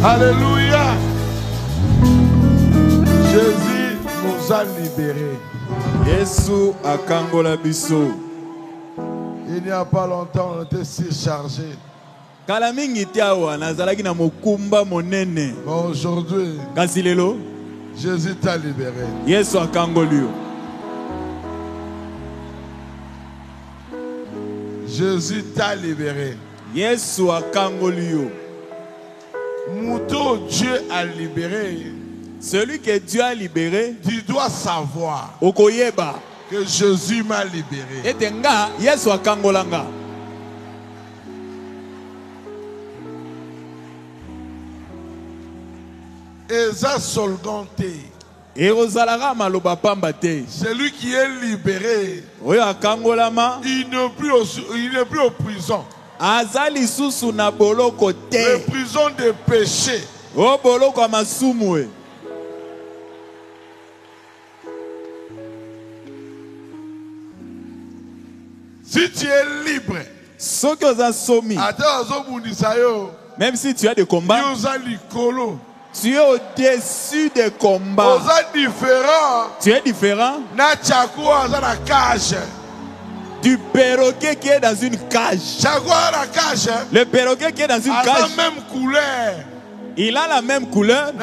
Alléluia. Jésus nous a libérés. Yesu akangola biso. Il n'y a pas longtemps, on était si chargés. Kala mingi tiawa nazalaki na mokumba monene. Mais aujourd'hui, kasi lelo Jésus t'a libéré. Yesu akangoli yo. Jésus t'a libéré. Yesu akangoli yo. Mouton Dieu a libéré. Celui que Dieu a libéré, Tu dois savoir okoyeba que Jésus m'a libéré. etenga Yesu akangolanga. Eza solgante. Erozalaka maloba pamba te. Celui qui est libéré, Oyo akangolama, il n'est plus au prison. azali susu na boloko Les te. prisons de péché. O boloko ya masumu e. Si tu es libre, Soki oza somi, même si tu as des combats, tu es au-dessus des combats. Tu es différent du perroquet qui est dans une cage. Le perroquet qui est dans une cage, il a la même couleur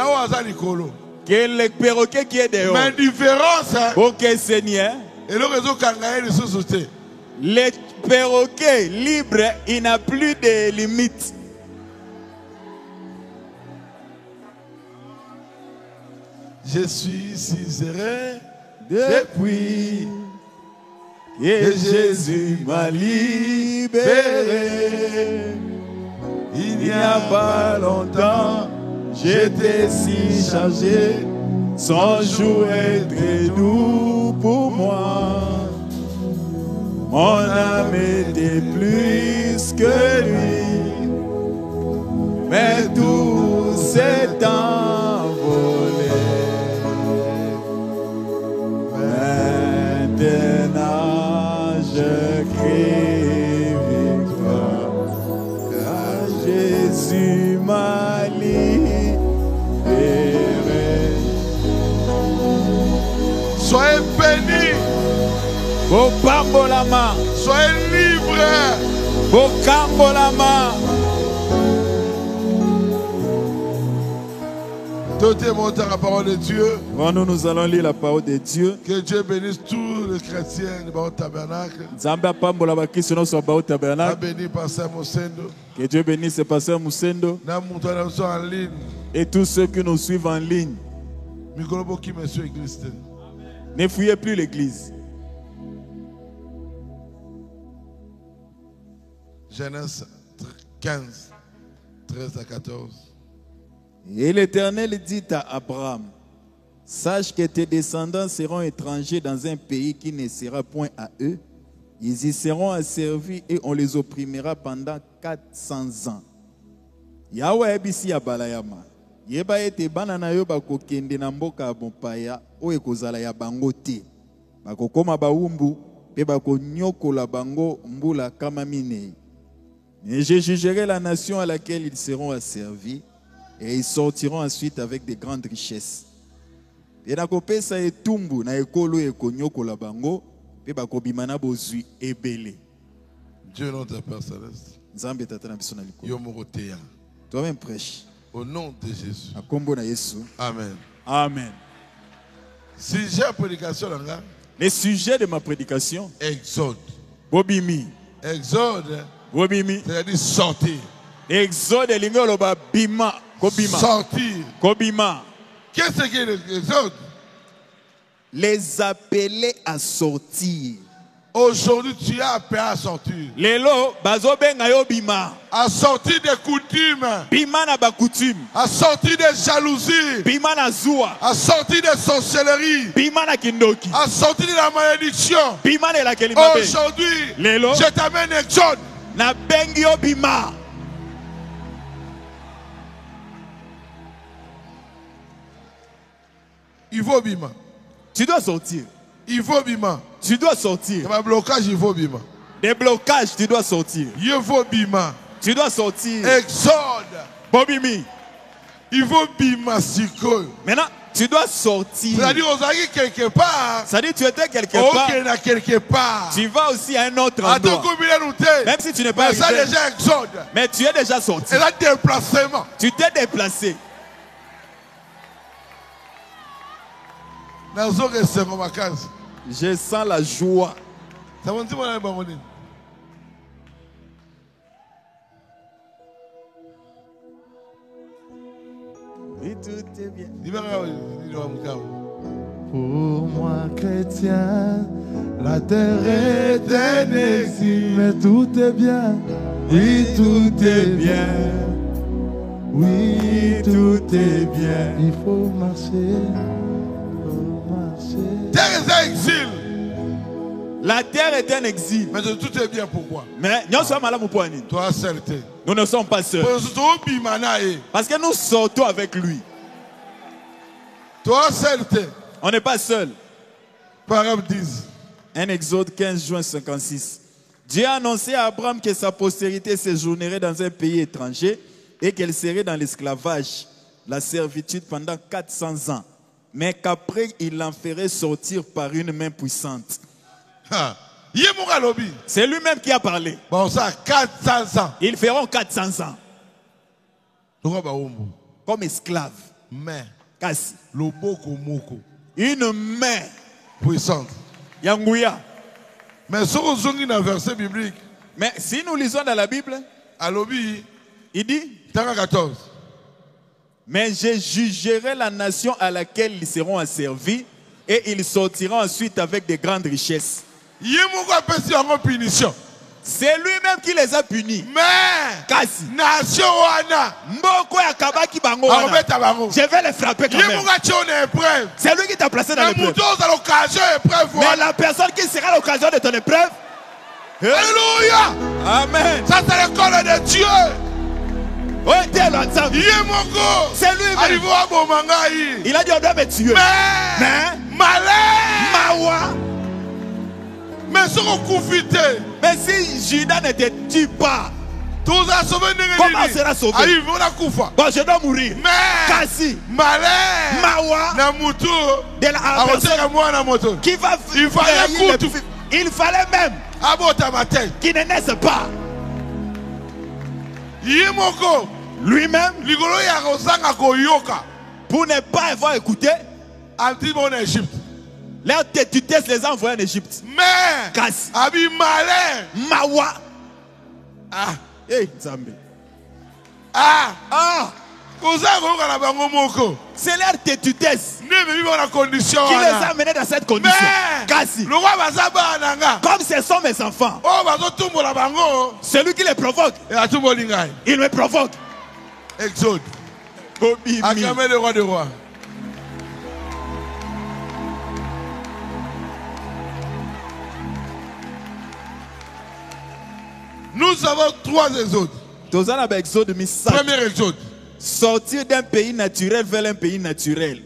que le perroquet qui est dehors. Mais différence, Ok, Seigneur. Le perroquet libre, il n'a plus de limites. Je suis si serein Depuis que Jésus m'a libéré, il n'y a pas longtemps, j'étais si chargé, son jour était doux pour moi. Mon âme était plus que lui, mais tout s'est envolé. Maintenant je crie victoire, car Jésus m'a libéré. Soyez bénis. Bopambolama, Soyez libres. bokambolama. Totez monter la parole de Dieu. Quand nous allons lire la parole de Dieu, Que Dieu bénisse tous les chrétiens du tabernacle. Zambia pambola bakristo no so ba A tabernacle. béni Pasteur Moussendo. Que Dieu bénisse le pasteur Moussendo Nous sommes en ligne. et tous ceux qui nous suivent en ligne. Mikolobo qui me suit église. Ne fuyez plus l'église. Genèse 15, 13 à 14. Et l'Éternel dit à Abraham, sache que tes descendants seront étrangers dans un pays qui ne sera point à eux. Ils y seront asservis et on les opprimera pendant 400 ans. Yahweh ebisi ya balayama. Yeba ete bana na yo bakokende na mboka ya mopaya oyo ekozala ya bango te. Bakokoma baumbu pe bakonyokola bango mbula kama minei. Mais je jugerai la nation à laquelle ils seront asservis et ils sortiront ensuite avec de grandes richesses. Et nakopesa etumbu na ekolo ekonyokola bango pe bakobima na bozwi ebele. Dieu notre Père Céleste. Nzambe tata na biso na likolo. Yo moroteya. Toi-même prêche. Au nom de Jésus. A kombo na Yesu. Amen. Amen. Si j'ai prédication là, Le sujet de ma prédication, Exode. Bobimi. Exode, Bobimi. c'est-à-dire sortir. Exode lingolo ba bima, kobima. Sortir. Kobima. Qu'est-ce que l'exode? Les appeler à sortir. Aujourd'hui, tu as appelé à sortir. Lelo bazo benga yo bima. À sortir des coutumes. Bima na ba coutume. À sortir des jalousies. Bima na zua. À sortir des sorcelleries. Bima na kindoki. À sortir de la malédiction. Bima na la kelimabe. Aujourd'hui, Lelo. je t'amène Exode. Na bengi yo bima. Il faut bima. Tu dois sortir. Il faut bima. Tu dois sortir. Il y a un blocage, il faut bima. Des blocages, tu dois sortir. Il faut bima. Tu dois sortir. Exode. Bobimi. Il faut bimasiko. Maintenant, tu dois sortir. C'est-à-dire, on s'est quelque part. C'est-à-dire, tu étais quelque part. Tu vas aussi à un autre endroit. Même si tu n'es pas arrivé. Mais tu es déjà sorti. Déplacement. Tu t'es déplacé. Je sens la joie. Oui, tout est bien. Pour moi, chrétien, la terre est un exil, mais tout est bien. Oui, tout est bien. Oui, tout est bien. Il faut marcher. Terre est un exil. La terre est un exil. Mais tout est bien pourquoi? Mais nous sommes malades pour toi certain. Nous ne sommes pas seuls. Parce que nous sortons avec lui. Toi certain. On n'est pas seul. Paragraphe 10. Un Exode 15 juin 56. Dieu a annoncé à Abraham que sa postérité séjournerait dans un pays étranger et qu'elle serait dans l'esclavage, la servitude pendant 400 ans. Mais qu'après il l'en ferait sortir par une main puissante. C'est lui-même qui a parlé. Bon, ça, 400 ans. Ils feront 400 ans. Comme esclaves. Mais, une main puissante. Yangouya. Mais si vous avez un verset biblique. Mais si nous lisons dans la Bible, il dit 14. Mais je jugerai la nation à laquelle ils seront asservis et ils sortiront ensuite avec de grandes richesses. C'est lui-même qui les a punis. Mais nation je vais les frapper quand même. C'est lui qui t'a placé dans l'épreuve. Mais la personne qui sera l'occasion de ton épreuve. Alléluia. Amen. Ça c'est l'école de Dieu. C'est lui-même. Il a dit on doit me tuer. Mais Mawa. Mais si Judas ne te tue pas, comment sera sauvé? Bon, je dois mourir. Kasi Mawa de la personne qui va il fallait même qu'il ne naisse pas. Lui-même, pour ne pas avoir écouté, leur tétutesse les a envoyés en Égypte. Mais Kasi Mawa. Ah, hey, Zambé. C'est leur tétutesse qui les a amenés dans cette condition. Kasi, comme ce sont mes enfants, celui qui les provoque, il me provoque. Exode. Acclamez le roi des rois. Nous avons 3 exodes. Premier exode. Sortir d'un pays naturel vers un pays naturel.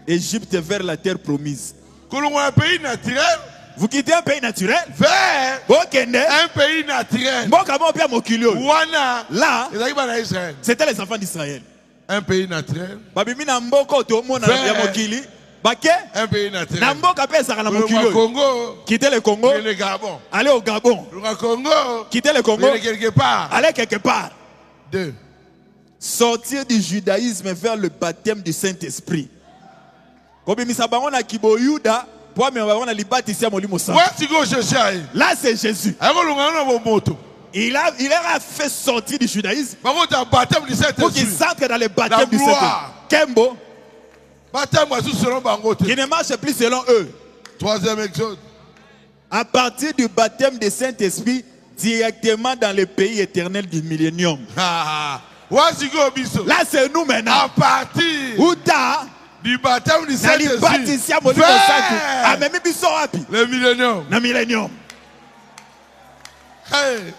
Égypte vers la terre promise. Un pays naturel. Vous quittez un pays naturel vers un pays naturel. Là, c'était les enfants d'Israël. Un pays naturel. Un pays naturel. Quitter le Congo. Le Gabon. Aller au Gabon. Le Congo. Quitter le Congo. Aller quelque part. Aller quelque part. 2. Sortir du judaïsme vers le baptême du Saint-Esprit. Là, c'est Jésus. Il a fait sortir du judaïsme pour qu'il s'entre dans le baptême du Saint-Esprit. Kembo. Qui ne marche plus selon eux. 3e exode. À partir du baptême du Saint-Esprit, directement dans le pays éternel du millénium. Là, c'est nous maintenant. À partir du baptême du Saint-Esprit, le millénium. Hey,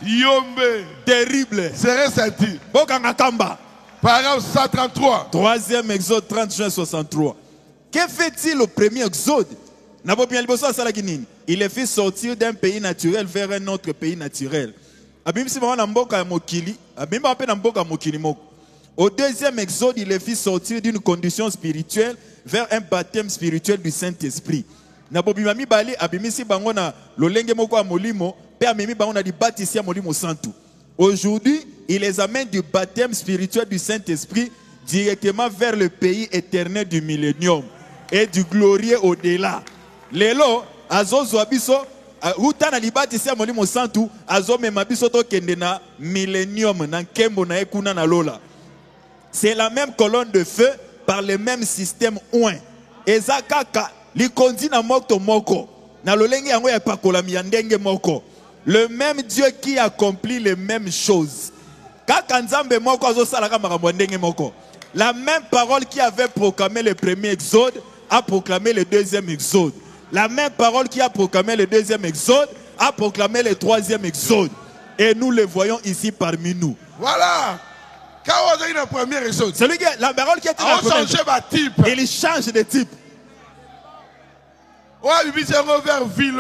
Yombe. Terrible. C'est ressenti. Paragraphe 133. 3e exode 30 juin 63. Que fait-il au premier exode? Il est fait sortir d'un pays naturel vers un autre pays naturel. Au deuxième exode, il les fit sortir d'une condition spirituelle vers un baptême spirituel du Saint-Esprit. Na bobimami bali abimisi bango na lolenge moko a molimo pe amemi bango na di baptisia molimo santu. Aujourd'hui, il les amène du baptême spirituel du Saint-Esprit directement vers le pays éternel du millénium et du glorieux au-delà. Lelo azozo abiso uta na libatisia molimo santu azo mema biso to kende na millénium na nkembo na ekuna na lola. C'est la même colonne de feu par le même système oin. Ezakaka likondi na moko moko na lolenge yango ya pakola miandenge moko. Le même Dieu qui accomplit les mêmes choses. Kaka nzambe moko azo salaka makambo ndenge moko. La même parole qui avait proclamé le premier exode a proclamé le deuxième exode. La même parole qui a proclamé le deuxième exode a proclamé le troisième exode. Et nous le voyons ici parmi nous. Voilà. Quand on a eu le premier exode, Celui qui la parole qui était on change de type. il change de type. Ouais, il vient vers ville.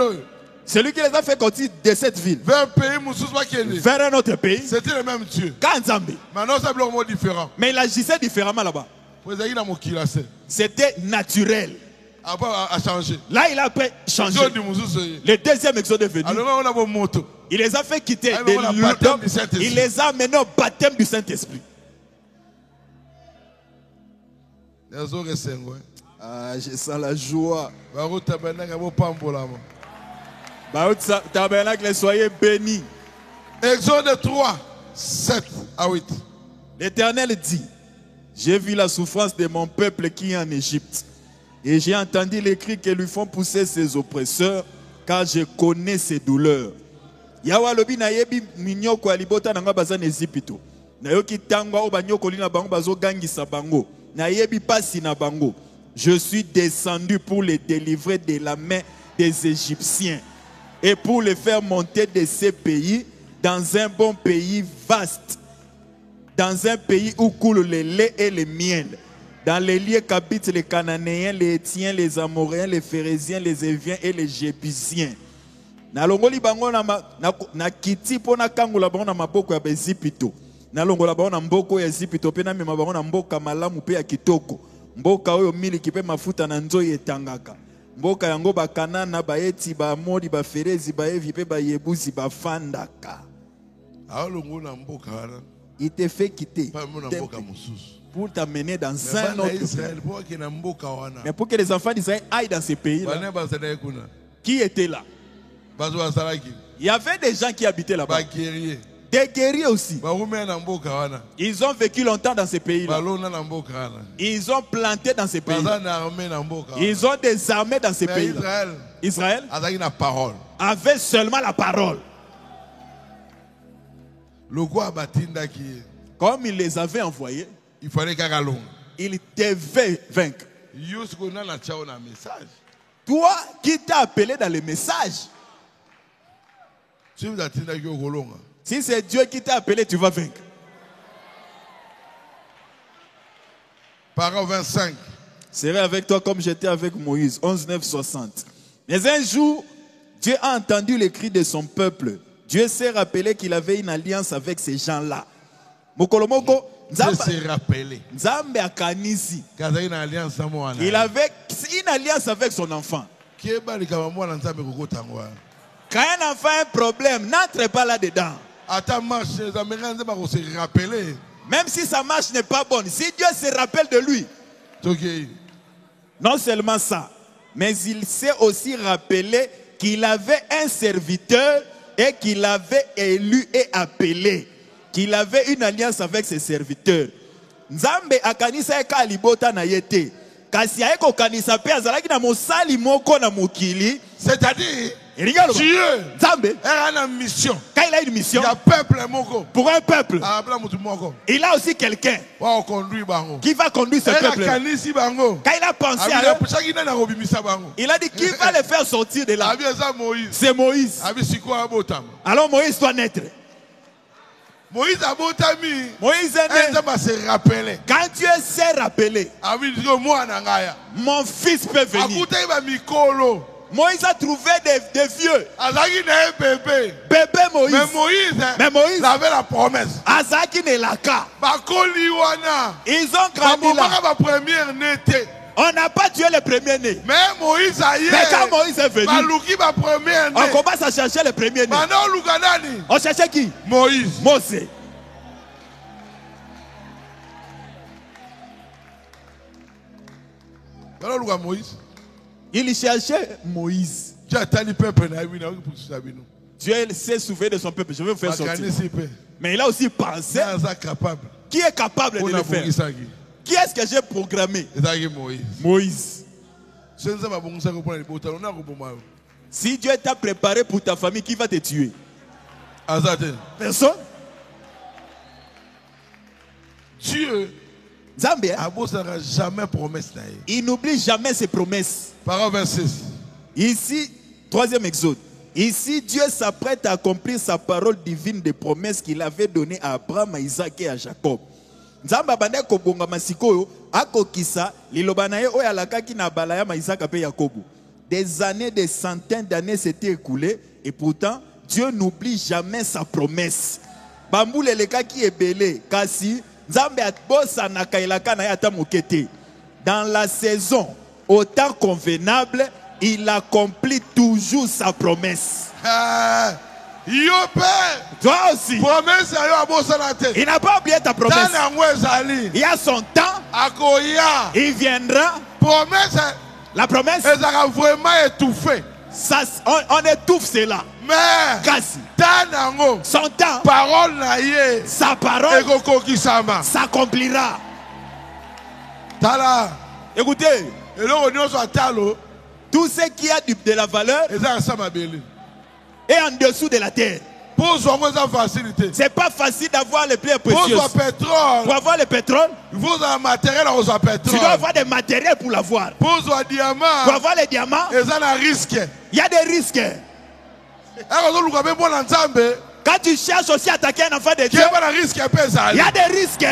Celui qui les a fait sortir de cette ville Vers un pays, Moussous Makele. vers un autre pays, C'était le même Dieu. Kanzambe. Maintenant, c'est un mot différent. Mais il agissait différemment là-bas. C'était naturel. Après, a changé. Là, il a après changé. Le deuxième exode est venu. Alors, on a mon moto. Il les a fait quitter Ah, de on a le baptême du Saint-Esprit. il les a amenés au baptême du Saint-Esprit. Ah, je sens la joie. Tabernacle, soyez bénis. Exode 3, 7 à 8. L'Éternel dit, j'ai vu la souffrance de mon peuple qui est en Égypte. Et j'ai entendu les cris que lui font pousser ses oppresseurs, car je connais ses douleurs. Yawa lobi na yebi minyoko alibota nanga bazana Ezipito. Na yoki tangwa o banyoko lina bango bazo gangisa bango. Na yebi pasi na bango. Je suis descendu pour les délivrer de la main des Égyptiens et pour les faire monter de ces pays dans un bon pays vaste, dans un pays où coule le lait et le miel, dans les lieux qu'habitent les Cananéens, les Hétiens, les Amoréens, les Phérésiens, les Éviens et les Jébusiens. Na longoli bango na kiti pona kangola bango na maboko ya Ezipito. Na longola bango na mboko ya Ezipito pe na mema bango na mboka malamu pe ya kitoko. Mboka oyo miliki pe mafuta na nzoyi etangaka. Mboka yango ba Kanana, ba Eti, ba Amori, ba Ferezi, ba Evi pe ba Yebusi ba fandaka. Il te fait quitter pour t'amener dans un autre pays. Mais pour que les enfants d'Israël aillent dans ces pays-là, qui était là? Il y avait des gens qui habitaient là-bas. Des guerriers aussi. Ils ont vécu longtemps dans ces pays-là. Ils ont planté dans ces pays-là. Ils ont des armées dans ces pays-là. Israël avait seulement la parole. Comme il les avait envoyés, il fallait il devait vaincre. Toi qui t'as appelé dans le message, si c'est Dieu qui t'a appelé, tu vas vaincre. Parole 25. Serai avec toi comme j'étais avec Moïse. 11, 9, 60. Mais un jour, Dieu a entendu les cris de son peuple. Dieu s'est rappelé qu'il avait une alliance avec ces gens-là. Mokolomoko, Dieu s'est rappelé. Nzambe akanisi. Il avait une alliance avec son enfant. Quand un enfant a un problème, n'entre pas là-dedans. Même si sa marche n'est pas bonne, si Dieu se rappelle de lui, non seulement ça, mais il s'est aussi rappelé qu'il avait un serviteur et qu'il avait élu et appelé, qu'il avait une alliance avec ses serviteurs. Nzambe akanisa eka libota na yete. Kasi aeko kanisa pe azalaki na mosali moko na mokili, c'est-à-dire Dieu a une mission. Quand il a une mission pour un peuple, il a aussi quelqu'un qui va conduire ce peuple. Quand il a pensé à eux, il a dit qui va les faire sortir de là. C'est Moïse. Alors Moïse doit naître. Moïse est né. Quand Dieu s'est rappelé, mon fils peut venir. Moïse a trouvé des vieux. Azaki na bébé. Bébé Moïse. Mais Moïse avait la promesse. Azaki ne laka. Bakoli wana. Ils ont grandi là. Ma première née. On n'a pas tué le premier-né. Mais Moïse a Mais quand Moïse est venu, on commence à chercher le premier-né. On cherchait qui? Moïse. Mose. Il cherchait Moïse. Dieu s'est souvenu de son peuple. Je vais vous faire sortir. Mais il a aussi pensé. Qui est capable de le faire? Qui est-ce que j'ai programmé? Moïse. Si Dieu t'a préparé pour ta famille, qui va te tuer? Personne. Dieu jamais promesse. Il n'oublie jamais ses promesses. Parole 26. Ici, troisième exode. Ici, Dieu s'apprête à accomplir sa parole divine de promesses qu'il avait donnée à Abraham, à Isaac et à Jacob. Nzamba bande ko bonga masikoyo akokisa liloba na ye oyo alakaki na balaya ma Isaac pe Yakobo. Des années, des centaines d'années s'étaient écoulées et pourtant Dieu n'oublie jamais sa promesse. Bamboule lekaki ebele kasi Nzambe atbosa na kailaka na ata mokete. Dans la saison, au temps convenable, il accomplit toujours sa promesse. Toi aussi. Il n'a pas oublié ta promesse. Il y a son temps. Il viendra. La promesse. Vraiment étouffé. Ça, on étouffe cela. Mais son temps, sa parole s'accomplira. Écoutez, tout ce qui a de la valeur est en dessous de la terre. C'est pas facile d'avoir les pierres précieuses. Pour avoir le pétrole, tu dois avoir des matériels pour l'avoir. Pour avoir les diamants, il y a des risques. Quand tu cherches aussi à attaquer un enfant de Dieu, il y a des risques.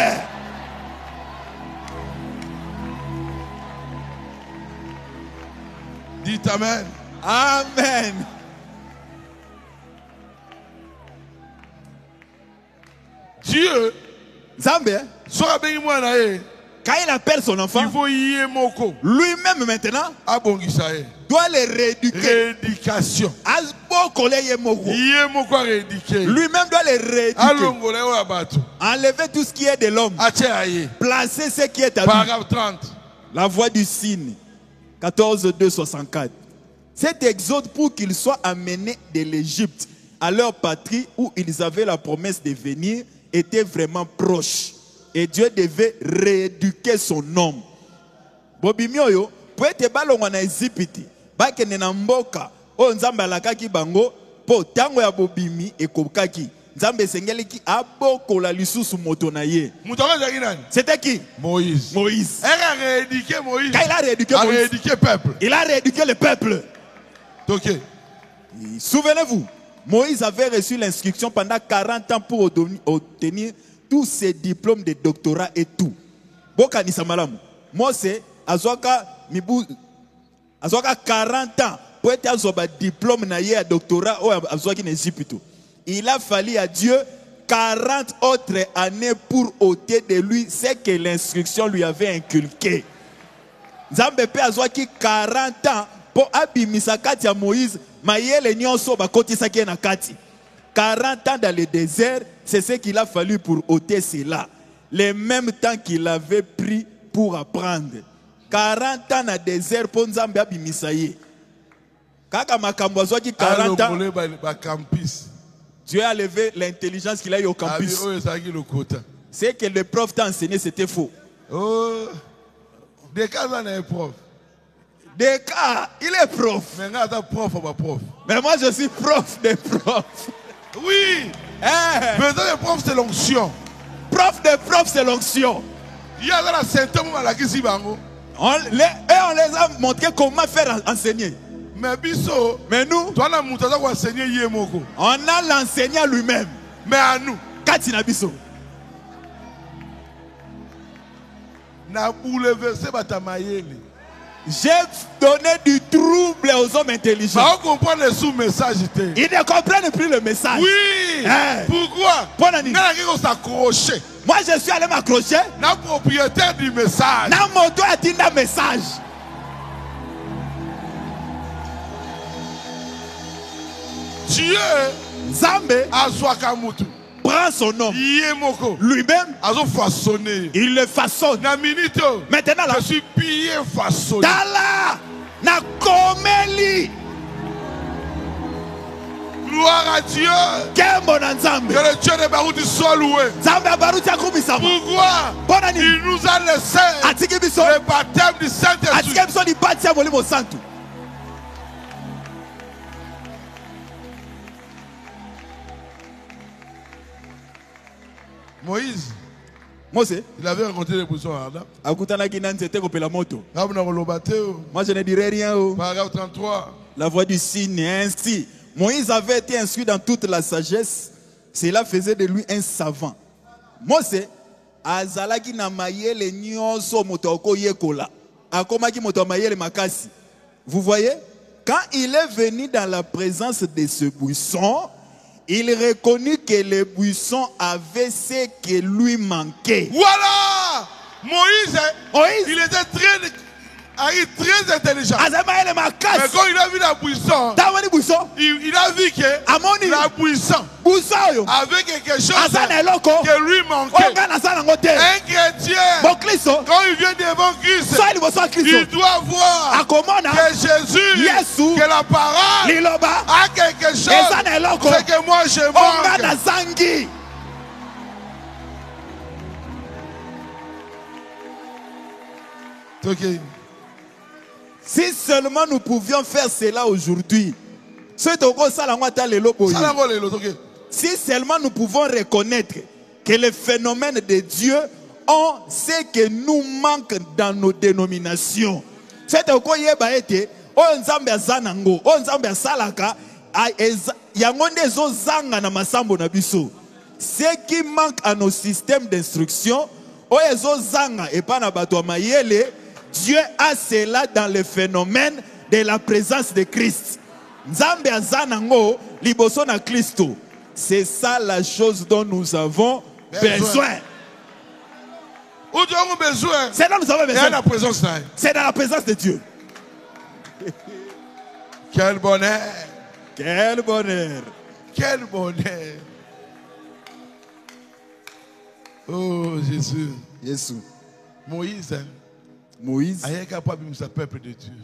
Dites Amen. Amen. Dieu, Zambé, quand il appelle son enfant, lui-même maintenant doit les rééduquer. Rééducation. Lui-même doit les rééduquer. Enlever tout ce qui est de l'homme. Placer ce qui est à lui. Paragraphe 30. La voix du cygne. 14, 2, 64. Cet exode pour qu'ils soient amenés de l'Égypte à leur patrie où ils avaient la promesse de venir était vraiment proche. Et Dieu devait rééduquer son homme. Bobimioyo, pour être ballon en Égypte, bakene na mboka, o nzambe alakaki bango, po tango ya bobimi e kokaki. Nzambe sengeli ki aboko la lisusu moto na ye. C'était qui? Moïse. Moïse. Il a rééduqué Moïse. Quand il a rééduqué Moïse, rééduqué le peuple. Il a rééduqué le peuple. Okay. Souvenez-vous, Moïse avait reçu l'instruction pendant 40 ans pour obtenir tous ses diplômes de doctorat et tout. Boka ni samalamu. Mose azwaka 40 ans pour être un diplôme na ye doctorat ou azwaki en Égypte. Il a fallu à Dieu 40 autres années pour ôter de lui ce que l'instruction lui avait inculqué. Nzambe pe azwaki 40 ans pour abimisa kati ya Moïse. Mayele nyonso bakotisaki na kati. 40 ans dans le désert, c'est ce qu'il a fallu pour ôter cela. Le même temps qu'il avait pris pour apprendre. 40 ans dans le désert pour Nzambe abimisa ye. Kaka makambo azwaki 40 ans. Dieu a levé l'intelligence qu'il a eu au campus. Ce que le prof t'a enseigné, c'était faux. Oh, des cas, on est prof. Des cas, il est prof. Mais moi, je suis prof des profs. Oui. Mais le prof, c'est l'onction. Prof des profs, c'est l'onction. Il y a la symptôme à la kisi bango. On les a montré comment faire enseigner. Mais nous, on a l'enseignant lui-même. Mais à nous, Katina biso. na bouleversé batamayeli. J'ai donné du trouble aux hommes intelligents. Bah, on comprend les sous-messages. Ils ne comprennent plus le message. Oui. Hein? Pourquoi? On s'accrocher. Moi, je suis allé m'accrocher. Le propriétaire du message. Dans mon dos, a dit un message. Dieu Zambé prend son nom. Lui-même, il le façonne. Maintenant, là, je suis bien façonné. Na komeli. Gloire à Dieu. Que le Dieu de Barouti soit loué. Pourquoi? Il nous a laissé le baptême du Saint-Esprit. Moïse, il avait rencontré les buissons ardents. Moi je ne dirai rien. Paragraphe 33. La voix du cygne est ainsi. Moïse avait été instruit dans toute la sagesse. Cela faisait de lui un savant. Mose azalaki na mayele nyonso motoko yekola. Akomaki moto mayele makasi. Vous voyez? Quand il est venu dans la présence de ce buisson, il reconnut que le buisson avait ce qui lui manquait. Voilà! Moïse, il était très intelligent. Mais quand il a vu la buisson, il a vu que la buisson avait quelque chose qui lui manquait. Un chrétien, quand il vient devant Christ, il doit voir que Jésus, que la parole a quelque chose, c'est que moi je manque. Okay. Si seulement nous pouvions faire cela aujourd'hui. Si seulement nous pouvons reconnaître que les phénomènes de Dieu ont ce que nous manque dans nos dénominations. Ce qui manque à nos systèmes d'instruction, Dieu a cela dans le phénomène de la présence de Christ. C'est ça la chose dont nous avons besoin. C'est là nous avons besoin. C'est dans la présence de Dieu. Quel bonheur. Quel bonheur. Quel bonheur. Oh Jésus. Jésus. Moïse est capable de peuple de Dieu.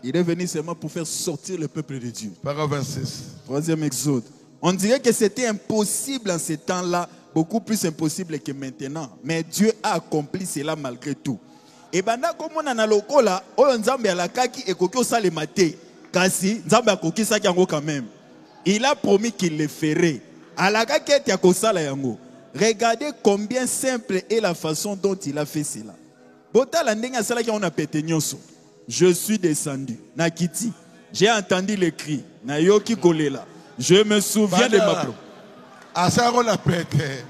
Il est venu seulement pour faire sortir le peuple de Dieu. Paragraphe 26. Troisième exode. On dirait que c'était impossible en ce temps-là, beaucoup plus impossible que maintenant. Mais Dieu a accompli cela malgré tout. Et banda comme on a lokola, oyo nzambe alakaki ekoki osalema te. Kasi nzambe akokisa yango quand même. Il a promis qu'il le ferait. Alakaki ete akosala yango. Regardez combien simple est la façon dont il a fait cela. Je suis descendu. Nakiti. J'ai entendu les cris. Nayoki kolela. Je me souviens de ma pro.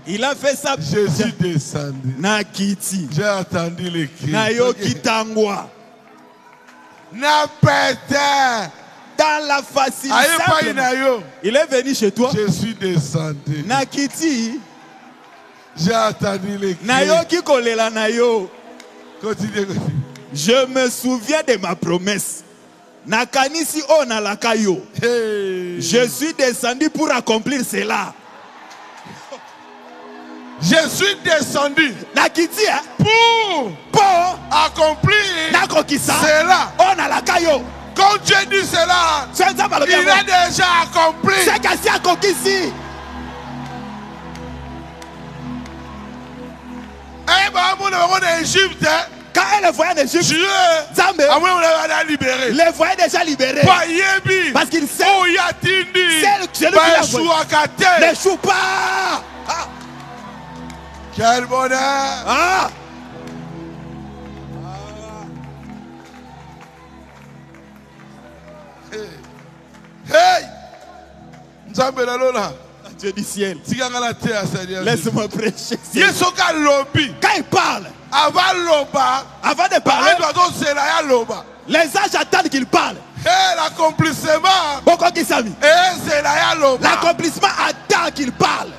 Il a fait ça. Je suis descendu. Nakiti. J'ai entendu les cris. Nayoki tangwa. Dans la facilité. Il est venu chez toi. Je suis descendu. Nakiti. J'ai entendu les cris. Nayoki kolela nayo. Continue. Je me souviens de ma promesse. Nakanisi o nalakayo. Je suis descendu pour accomplir cela. Je suis descendu Nakiti pour accomplir cela. O nalakayo. Quand Dieu dit cela, il a déjà accompli. C'est qu'asi akokisi. Quand elle voyait en Égypte, Dieu a libéré. Les voyait déjà libérés. Parce qu'il sait ne joue pas. Quel bonheur. Ah. Hey. Dieu du ciel. Laisse-moi prêcher. Quand il parle, avant de parler, Les anges attendent qu'il parle. Et l'accomplissement. L'accomplissement attend qu'il parle.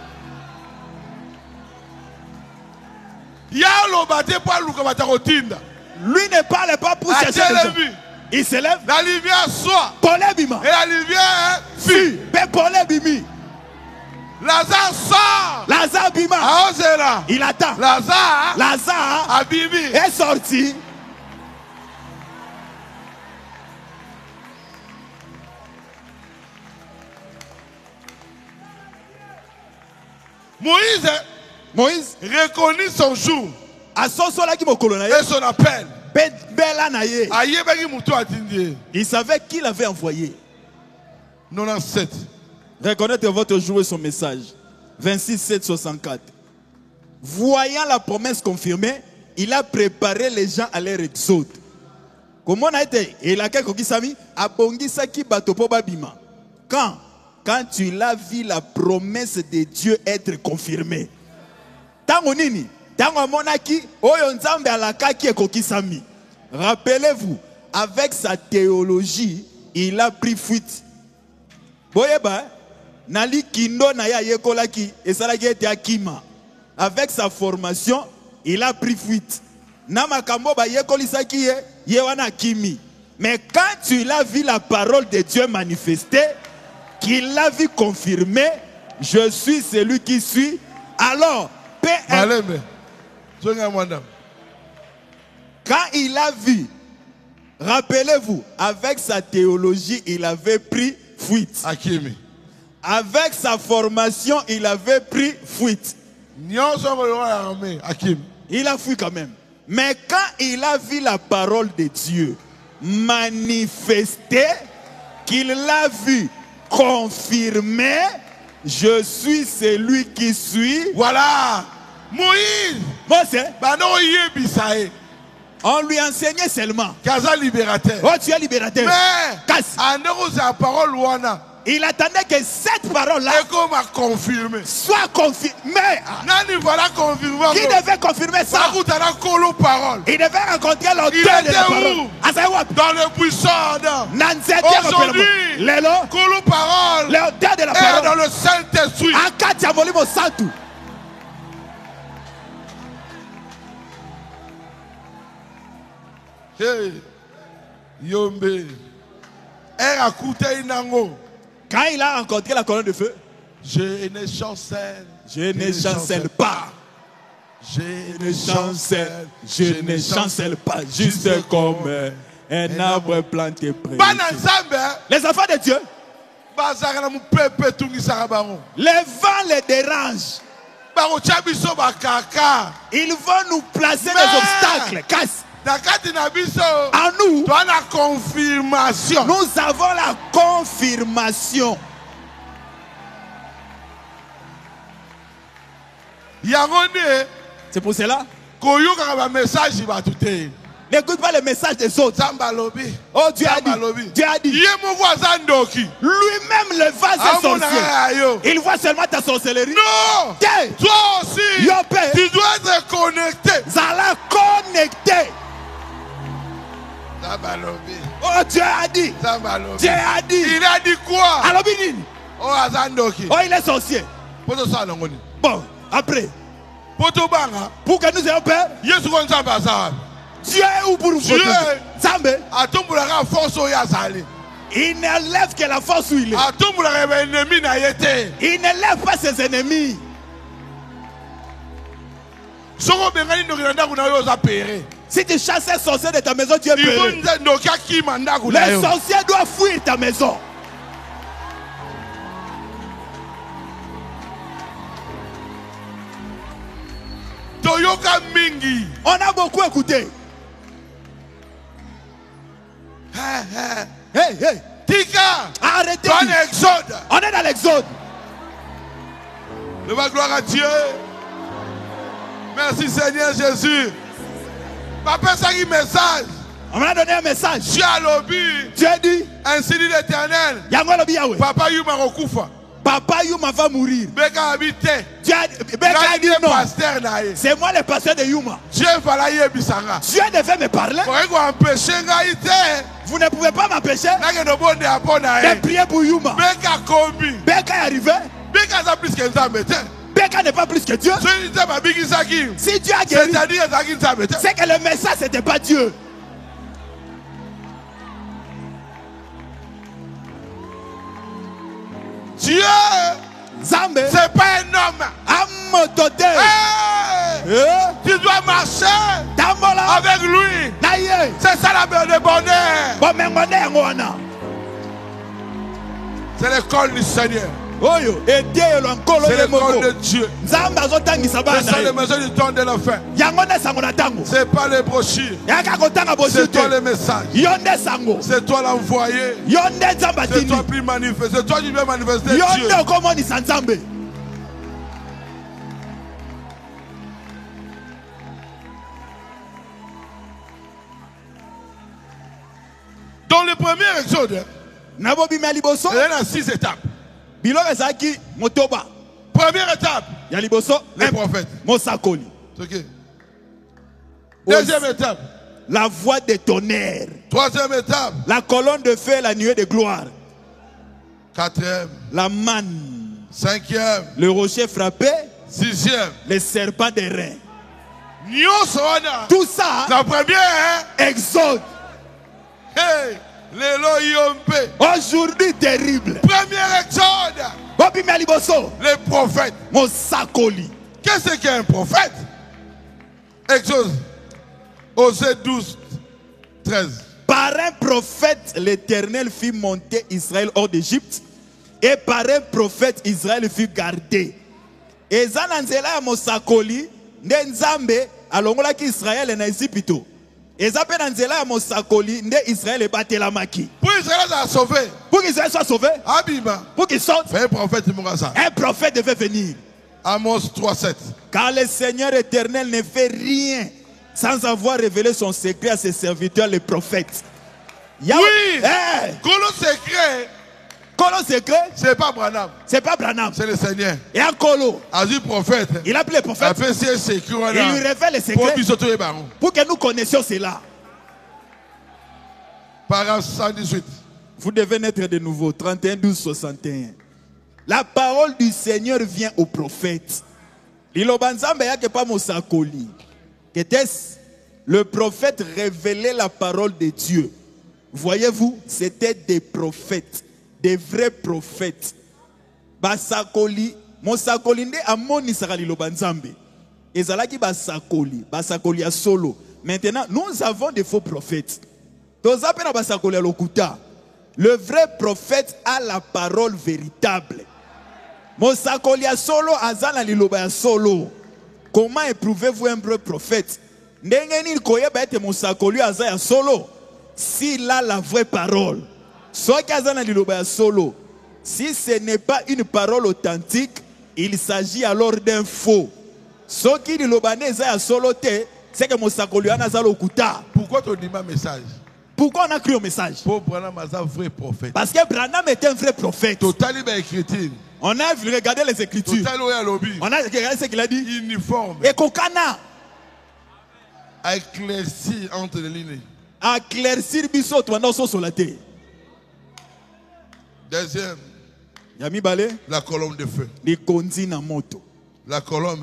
Lui ne parle pas pour chercher les gens. Il se lève. La lumière soit. Et la lumière fut. Lazare sort. Lazare bima. Il attend. Lazare est sorti. Moïse reconnut son jour et son appel. Il savait qui l'avait envoyé. 97. Reconnaissez votre jour et son message. 26, 7, 64. Voyant la promesse confirmée, il a préparé les gens à leur exode. Comment on a été? Et la Kokisami a bongi saki batopo babima. Quand tu l'as vu la promesse de Dieu être confirmée. Tango nini? Tango monaki oyo nzambe alakaki ekokisami. Rappelez-vous, avec sa théologie, il a pris fuite. Boyeba, nali kindo na ya yekolaki esalaki ete akima. Avec sa formation, il a pris fuite. Namakambo ba yekolisaki ye wana kimi. Mais quand tu l'as vu la parole de Dieu manifestée, qu'il l'a vu confirmer, je suis celui qui suis. Alors, quand il a vu, rappelez-vous, avec sa théologie, il avait pris fuite. Akimi. Avec sa formation, il avait pris fuite. Il a fui quand même. Mais quand il a vu la parole de Dieu manifestée, qu'il l'a vu confirmé, je suis celui qui suis. Voilà. Moïse. On lui enseignait seulement. Libérateur. Oh, tu es libérateur. Mais parole il attendait que cette parole-là soit confirmée. Qui devait confirmer ça? Il devait rencontrer l'auteur de la parole. Dans le buisson. Aujourd'hui, l'auteur de la parole est dans le Saint-Esprit. Hey, Yombe. Quand il a rencontré la colonne de feu, je ne chancelle pas. Je ne chancelle pas. Juste comme un arbre planté près. Les enfants de Dieu, les vents les dérangent. Ils vont nous placer des obstacles. En nous, nous avons la confirmation. C'est pour cela. N'écoute pas le message des autres. Oh, Dieu a dit. Lui-même le vase est sorcier. Il voit seulement ta sorcellerie. Non. Toi aussi, tu dois être connecté. Zala connecté. Oh, Dieu a dit. Dieu a dit. Il a dit quoi? Oh, il est sorcier. Bon, après. Pour que nous ayons peur. Dieu est où pour vous? Dieu. Il ne lève que la force où il est. Il ne lève pas ses ennemis. Si tu chasses un sorcier de ta maison, tu es payé. Les sorciers doivent fuir ta maison. On a beaucoup écouté. Hey, hey. Tika. Arrêtez. On est dans l'exode. Leva gloire à Dieu. Merci Seigneur Jésus. Papa, ça un message. On m'a donné un message. Dieu a lobby. Dieu dit. Ainsi dit l'Éternel. Papa Yuma Rokufa. Papa Yuma va mourir. Beka habite. Dieu a dit non. C'est moi le pasteur de Yuma. Dieu devait me parler. Vous ne pouvez pas m'empêcher de prier pour Yuma. Beka est arrivé. Beka n'est pas plus que Dieu. Si Dieu a guéri, c'est que le message c'était pas Dieu. Dieu, Zambé, c'est pas un homme. Tu dois marcher avec lui. C'est ça la bonne bonheur. C'est l'école du Seigneur. C'est l'école de Dieu. C'est ça les maisons du temps de la fin. C'est pas les brochures. C'est toi le message. C'est toi l'envoyé. C'est toi qui manifeste. C'est toi qui veux manifester Dieu. Dans le premier exode, il y a 6 étapes. Première étape, les prophètes. Okay. Deuxième étape, la voix des tonnerres. Troisième étape, la colonne de feu et la nuée de gloire. Quatrième, la manne. Cinquième, le rocher frappé. Sixième, les serpents des reins. Tout ça, la première, Exode. Hey, aujourd'hui terrible. Premier exode. Les prophètes. Qu'est-ce qu'un prophète? Exode. Osée 12, 13. Par un prophète, l'Éternel fit monter Israël hors d'Égypte. Et par un prophète, Israël fut gardé. Et Zananzela Mosakoli, Nenzambe, alongola ki Israël na Égypte. Et Zapenanzela Mosakoli, nde Israël est battu la maki. Pour Israël soit sauvé. Pour qu'Israël soit sauvé. Abima. Pour qu'il sorte. Un prophète Mourassa. Un prophète devait venir. Amos 3, 7. Car le Seigneur éternel ne fait rien sans avoir révélé son secret à ses serviteurs, les prophètes. Oui. Colo secret. Colo secret. C'est pas Branham. C'est pas Branham. C'est le Seigneur. Et un colo. A dit prophète. Il a appelé le prophète. Il lui révèle les secrets. Pour que nous connaissions cela. Paragraphe 118. Vous devez naître de nouveau. 31, 12, 61. La parole du Seigneur vient au prophète. Le prophète révélait la parole de Dieu. Voyez-vous, c'était des prophètes, des vrais prophètes. Basakoli, Mosakoli nde amoni sakali lobanzambe. Ezalaki basakoli, basakoli a solo. Maintenant, nous avons des faux prophètes. Le vrai prophète a la parole véritable. Mosakoli a solo, azana liloba ya solo. Comment éprouvez-vous un vrai prophète? Ndengeni koyeba ete mosakoli azaya solo. S'il a la vraie parole. Soit azana liloba ya solo. Si ce n'est pas une parole authentique, il s'agit alors d'un faux. Ce qui liloba nezaya solo te, c'est que mosakoli anazalo okuta. Pourquoi tu dis ma message? Pourquoi on a cru au message? Pour Branham est un vrai prophète. Parce que Branham est un vrai prophète. Totalement écrit. On a regardé les Écritures. On a regardé ce qu'il a dit. Uniforme. Et Kokana. Éclairci entre les lignes. Éclaircir biso toi sur la terre. Deuxième. Yami balé. La colonne de feu. Les konzi na moto. La colonne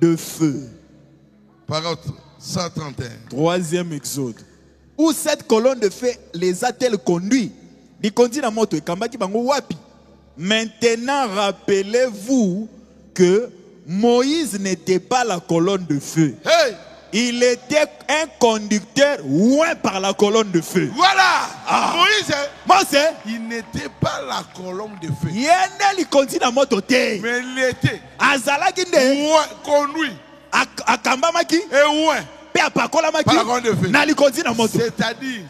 de feu. Paragraphe 131. Troisième exode. Où cette colonne de feu les a-t-elle conduits? Les konzi na moto. Kambaki bango wapi. Maintenant, rappelez-vous que Moïse n'était pas la colonne de feu. Hey! Il était un conducteur loin par la colonne de feu. Voilà! Moïse, il n'était pas la colonne de feu. Il continue à mototer. Mais il était conduit. Et loin. C'est-à-dire,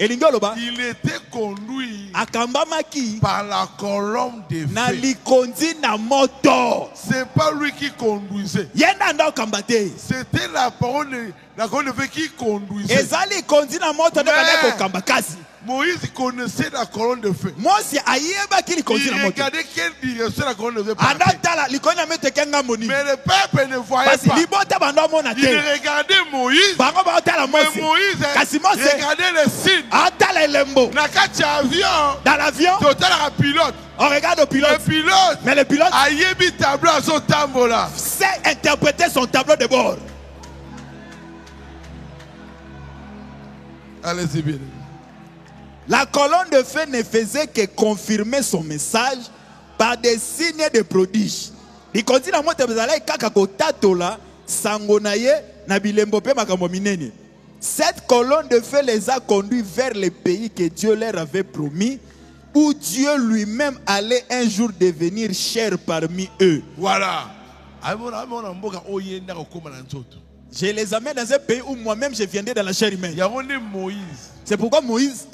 il était conduit par la colonne de feu. C'est pas lui qui conduisait. C'était la colonne de feu qui conduisait. Moïse connaissait la colonne de feu. Il regardait quelle direction la colonne de feu partait. Mais le peuple ne voyait pas. Il regardait Moïse. Mais Moïse regardait les signes. Dans l'avion, on regarde le pilote. Mais le pilote sait interpréter son tableau de bord. Allez-y bien. La colonne de feu ne faisait que confirmer son message par des signes de prodiges. Cette colonne de feu les a conduits vers le pays que Dieu leur avait promis, où Dieu lui-même allait un jour devenir cher parmi eux. Voilà. Je les amène dans un pays où moi-même je viendrai dans la chair humaine. C'est pourquoi Moïse,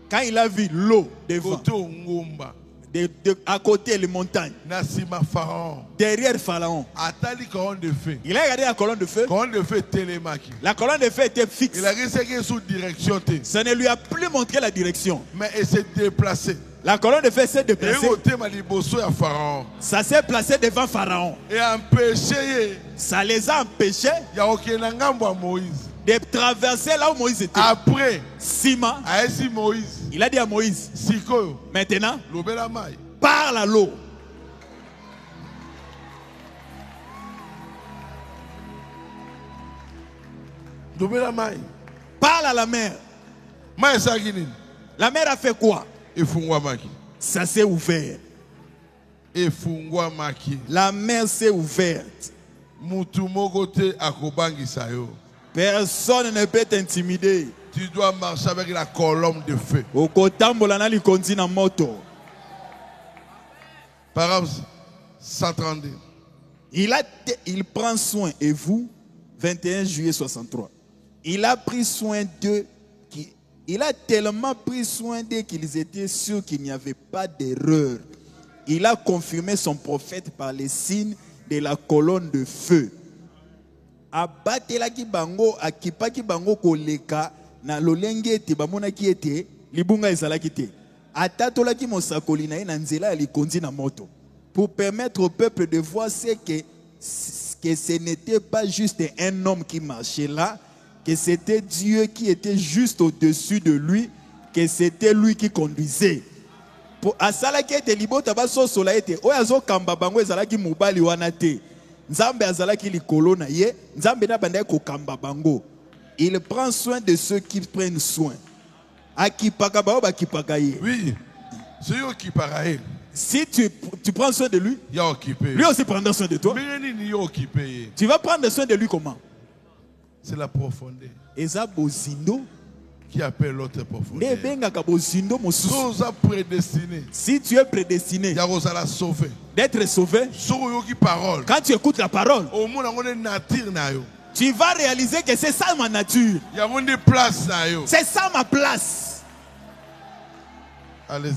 quand il a vu l'eau devant, à côté les montagnes, derrière Pharaon, il a regardé la colonne de feu. La colonne de feu était fixe. Ça ne lui a plus montré la direction. Mais elle s'est déplacée. La colonne de feu s'est déplacée. Ça s'est placé devant Pharaon. Ça les a empêchés de traverser là où Moïse était. Après, Sima, il a dit à Moïse, maintenant, parle à l'eau. Parle à la mer. La mer a fait quoi? Ça s'est ouvert. La mer s'est ouverte. Personne ne peut t'intimider. Tu dois marcher avec la colonne de feu. Parole 132. Il prend soin, et vous, 21 juillet 63. Il a pris soin d'eux. Il a tellement pris soin d'eux qu'ils étaient sûrs qu'il n'y avait pas d'erreur. Il a confirmé son prophète par les signes de la colonne de feu. Abatelaki bango akipaki bango koleka na lolenge te bamona ki ete libunga ezalaki te. Atatolaki mosakoli na ye na nzela alikondi na moto pour permettre au peuple de voir que ce n'était pas juste un homme qui marchait là, que c'était Dieu qui était juste au-dessus de lui, que c'était lui qui conduisait. Pour asalaki ete libota baso sola ete oyazo kamba bango ezalaki mobali wana te. Nzambe azalaki likolo na ye, Nzambe na bandai ko kamba bango. Il prend soin de ceux qui prennent soin. Akipaka bao bakipaka ye. Oui. C'est eux qui parlent. Si tu prends soin de lui, lui aussi prendra soin de toi. Tu vas prendre soin de lui comment? C'est la profondeur. Eza bozindo qui appelle l'autre profondeur. Si tu es prédestiné d'être sauvé, quand tu écoutes la parole, tu vas réaliser que c'est ça ma nature. C'est ça ma place. Allez-y.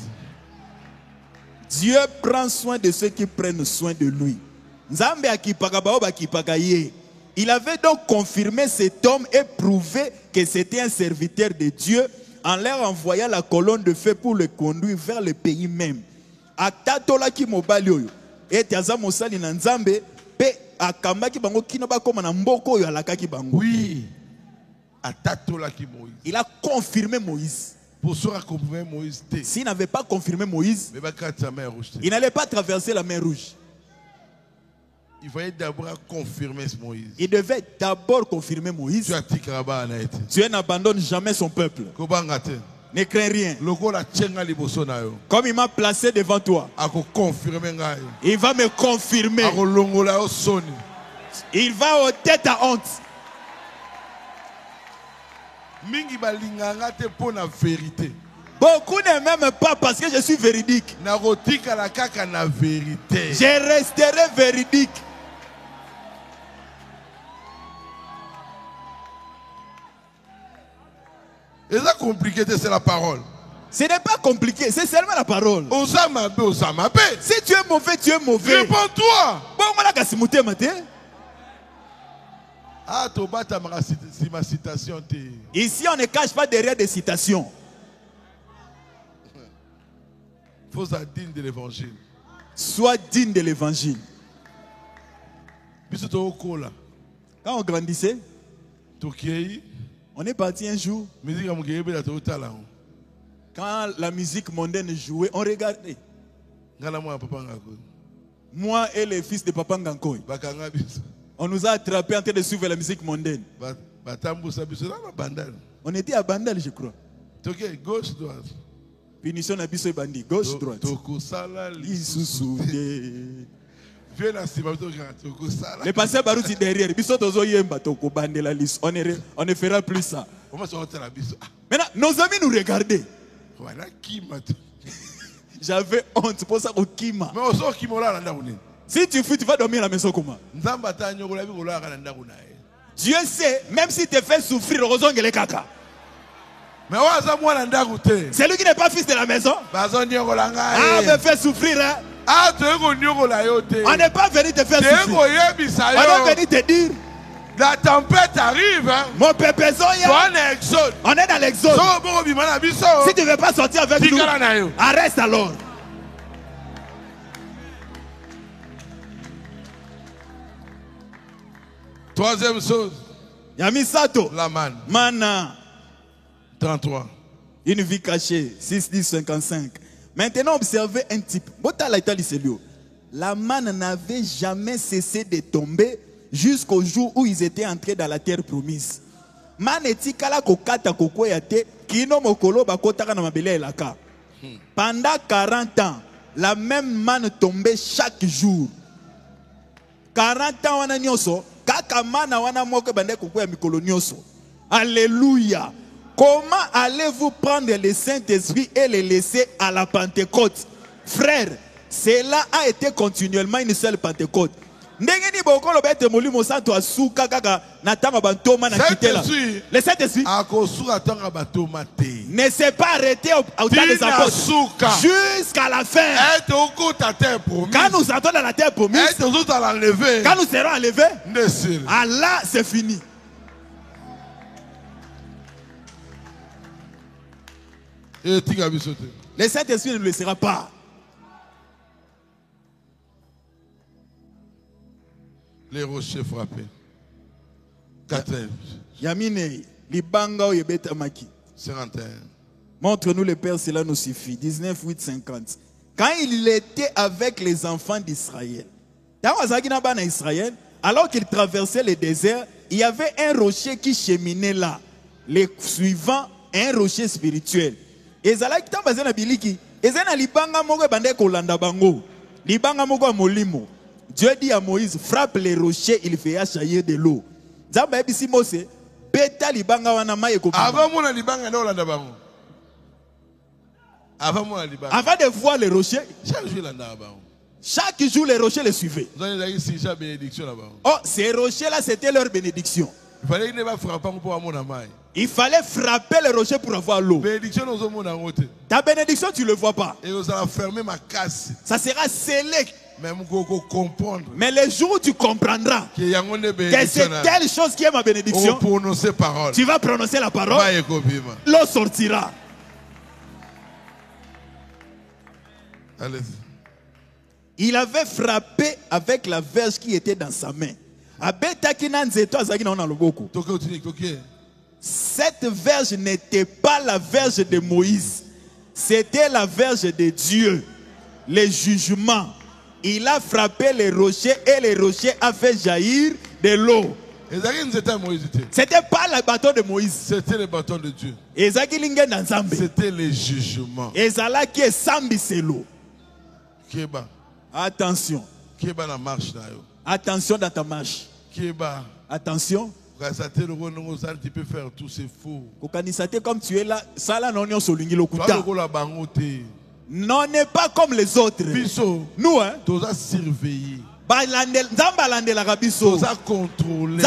Dieu prend soin de ceux qui prennent soin de lui. Il avait donc confirmé cet homme et prouvé que c'était un serviteur de Dieu en leur envoyant la colonne de feu pour le conduire vers le pays même. Oui. Il a confirmé Moïse. S'il n'avait pas confirmé Moïse, il n'allait pas traverser la mer Rouge. Il fallait d'abord confirmer Moïse. Il devait d'abord confirmer Moïse. Dieu n'abandonne jamais son peuple. Ne crains rien. Comme il m'a placé devant toi, il va me confirmer. Il va aux têtes à honte. Beaucoup ne m'aiment pas parce que je suis véridique. Je resterai véridique. C'est compliqué, c'est la parole. Ce n'est pas compliqué, c'est seulement la parole. Si tu es mauvais, tu es mauvais. Réponds-toi. Ici, on ne cache pas derrière des citations. Faut être digne de l'évangile. Sois digne de l'évangile. Quand on grandissait, on est parti un jour. Quand la musique mondaine jouait, on regardait. Moi et les fils de Papa Ngankoy. On nous a attrapés en train de suivre la musique mondaine. On était à Bandal, je crois. Gauche, droite. Punition na biso bandi, gauche, droite. Le passé Barouti derrière, biso tozo yemba toko bandela lis. On ne fera plus ça. Maintenant, nos amis nous regardaient. J'avais honte pour ça au Kima. Si tu fuis, tu vas dormir à la maison comment? Dieu sait, même si tu te fais souffrir, les caca. C'est lui qui n'est pas fils de la maison. Ah, me fait souffrir. Hein? On n'est pas venu te faire souffrir. On est venu te dire. La tempête arrive. Hein? Mon pépézo, on est dans l'exode. Si tu ne veux pas sortir avec nous, arrête alors. Troisième chose. Yamisato. La manne. Mana. 33. Une vie cachée. 6, 10, 55. Maintenant, observez un type. La manne n'avait jamais cessé de tomber jusqu'au jour où ils étaient entrés dans la terre promise. Pendant 40 ans, la même manne tombait chaque jour. 40 ans, wana nyoso, kaka mana wana moko bande kukuya mikolo nyoso. Alléluia. Comment allez-vous prendre le Saint-Esprit et le laisser à la Pentecôte? Frère, cela a été continuellement une seule Pentecôte. Le Saint-Esprit ne s'est pas arrêté au temps des apôtres jusqu'à la fin. Quand nous entrons dans la terre promise, quand nous serons enlevés, Allah, c'est fini. Le Saint-Esprit ne le laissera pas. Les rochers frappés. 4. Yamine, libanga o yebeta maki. 51. Montre-nous le Père, cela nous suffit. 19, 8, 50. Quand il était avec les enfants d'Israël, alors qu'il traversait le désert, il y avait un rocher qui cheminait là. Les suivants, un rocher spirituel. Et Zalaki tambazena biliki. Et zena libanga moko bande kolanda bango. Libanga moko molimo. Dieu dit à Moïse, frappe les rochers, il fera jaillir de l'eau. Avant de voir les rochers, chaque jour les rochers les suivaient. Oh, ces rochers-là, c'était leur bénédiction. Il fallait frapper les rochers pour avoir l'eau. Ta bénédiction, tu ne le vois pas. Ça sera scellé. Mais le jour où tu comprendras que c'est telle chose qui est ma bénédiction, tu vas prononcer la parole, l'eau sortira. Il avait frappé avec la verge qui était dans sa main. Cette verge n'était pas la verge de Moïse, c'était la verge de Dieu, les jugements. Il a frappé les rochers et les rochers a fait jaillir de l'eau. C'était pas le bâton de Moïse. C'était le bâton de Dieu. C'était les jugements. Attention. Attention dans ta marche. Attention. Tu peux faire tout, c'est faux. Comme tu es là, ça là non non, n'est pas comme les autres. Nous, hein, tu as surveillé. Tu as contrôlé.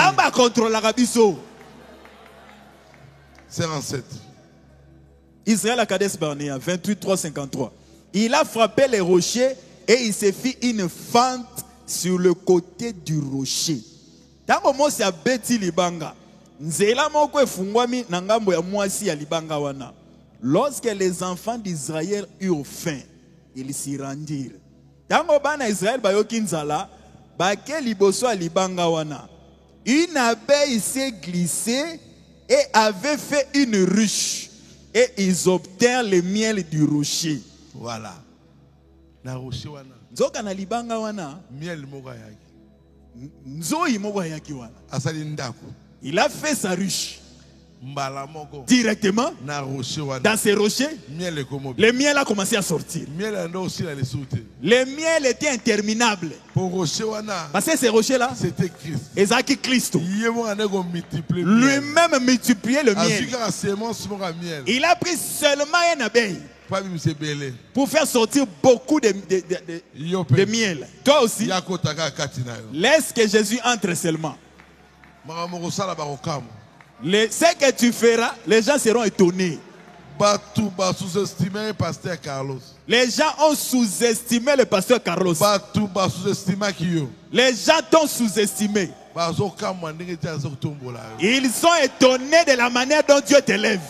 57. Israël à Kades Barnéa, 28, 3, 53. Il a frappé les rochers et il s'est fait une fente sur le côté du rocher. Tango Mose abeti libanga. Nzela moko efungwami na ngambo ya mwasi ya libanga wana. Lorsque les enfants d'Israël eurent faim, ils s'y rendirent. Tango bana Israël bayoki nzala, bake liboso ya libanga wana. Une abeille s'est glissée et avait fait une ruche. Et ils obtinrent le miel du rocher. Voilà. Na rocher wana. Nzoka na libanga wana. Miel moko yaki. Nzoi moko yaki wana. Asali ndako. Il a fait sa ruche. Mbala moko. Directement. Na rocher wana. Dans ces rochers. Miel le miel a commencé à sortir. Miel ando aussi la sauter. Le miel était interminable. Pour rocher wana. Parce que ces rochers là. C'était Christ. Ezaki Christ. Lui-même multipliait le miel. Il a pris seulement une abeille pour faire sortir beaucoup de miel. Toi aussi, laisse que Jésus entre seulement. Ce que tu feras, les gens seront étonnés. Les gens ont sous-estimé le pasteur Carlos. Les gens t'ont sous-estimé. Ils sont étonnés de la manière dont Dieu t'élève.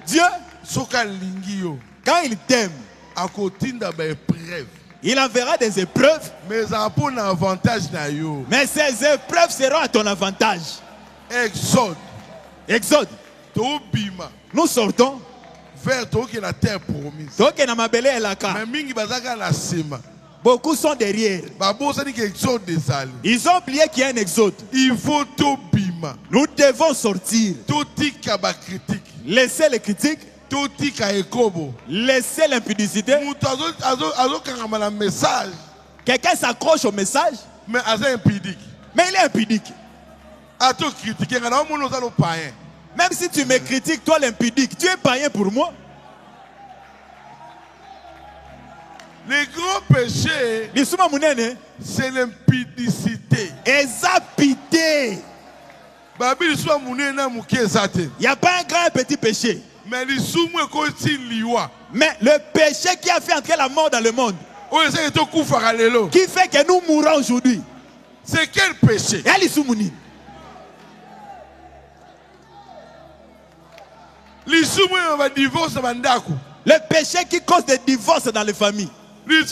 Dieu, quand il t'aime, il enverra des épreuves. Mais ces épreuves seront à ton avantage. Exode. Nous sortons vers la terre promise. Beaucoup sont derrière. Ils ont oublié qu'il y a un exode. Il faut tout bima. Nous devons sortir. Laissez les critiques. Laissez l'impudicité. Quelqu'un s'accroche au message. Mais il est impudique. Même si tu me critiques, toi l'impudique, tu es païen pour moi. Le grand péché, c'est l'impudicité. Il n'y a pas un grand et petit péché. Mais le péché qui a fait entrer la mort dans le monde, qui fait que nous mourons aujourd'hui, c'est quel péché? Le péché qui cause des divorces dans les familles. Le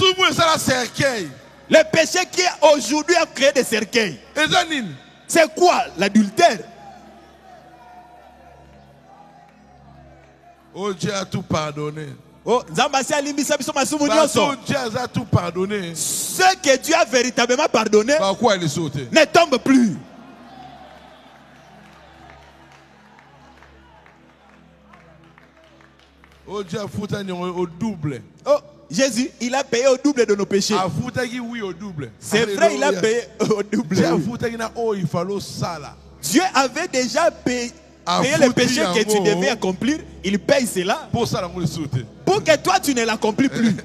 péché qui aujourd'hui a créé des cercueils. C'est quoi l'adultère? Oh, Dieu a tout pardonné. Oh, Dieu a tout pardonné. Ce que Dieu a véritablement pardonné ne tombe plus. Oh, Dieu a foutu au double. Oh, Jésus, il a payé au double de nos péchés. C'est vrai, il a payé au double. Dieu avait déjà payé le péché que tu devais accomplir. Il paye cela pour que toi tu ne l'accomplis plus.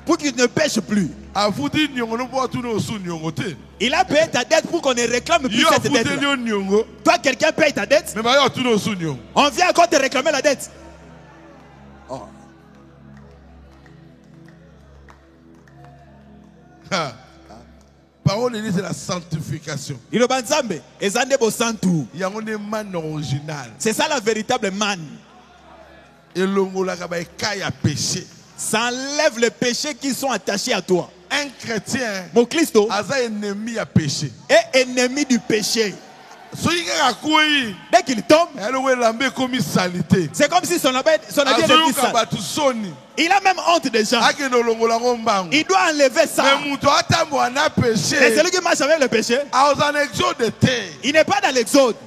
Pour qu'il ne pêche plus. Il a payé ta dette pour qu'on ne réclame plus cette dette. Toi, quelqu'un paye ta dette. On vient encore te réclamer la dette. Oh. Parole de Dieu, c'est la sanctification. C'est ça la véritable manne. Ça enlève les péchés qui sont attachés à toi. Un chrétien mon Christo est ennemi du péché. Dès qu'il tombe, c'est comme si son habit est sale. Il a même honte des gens. Il doit enlever ça. Et celui qui marche avec le péché, il n'est pas dans l'exode.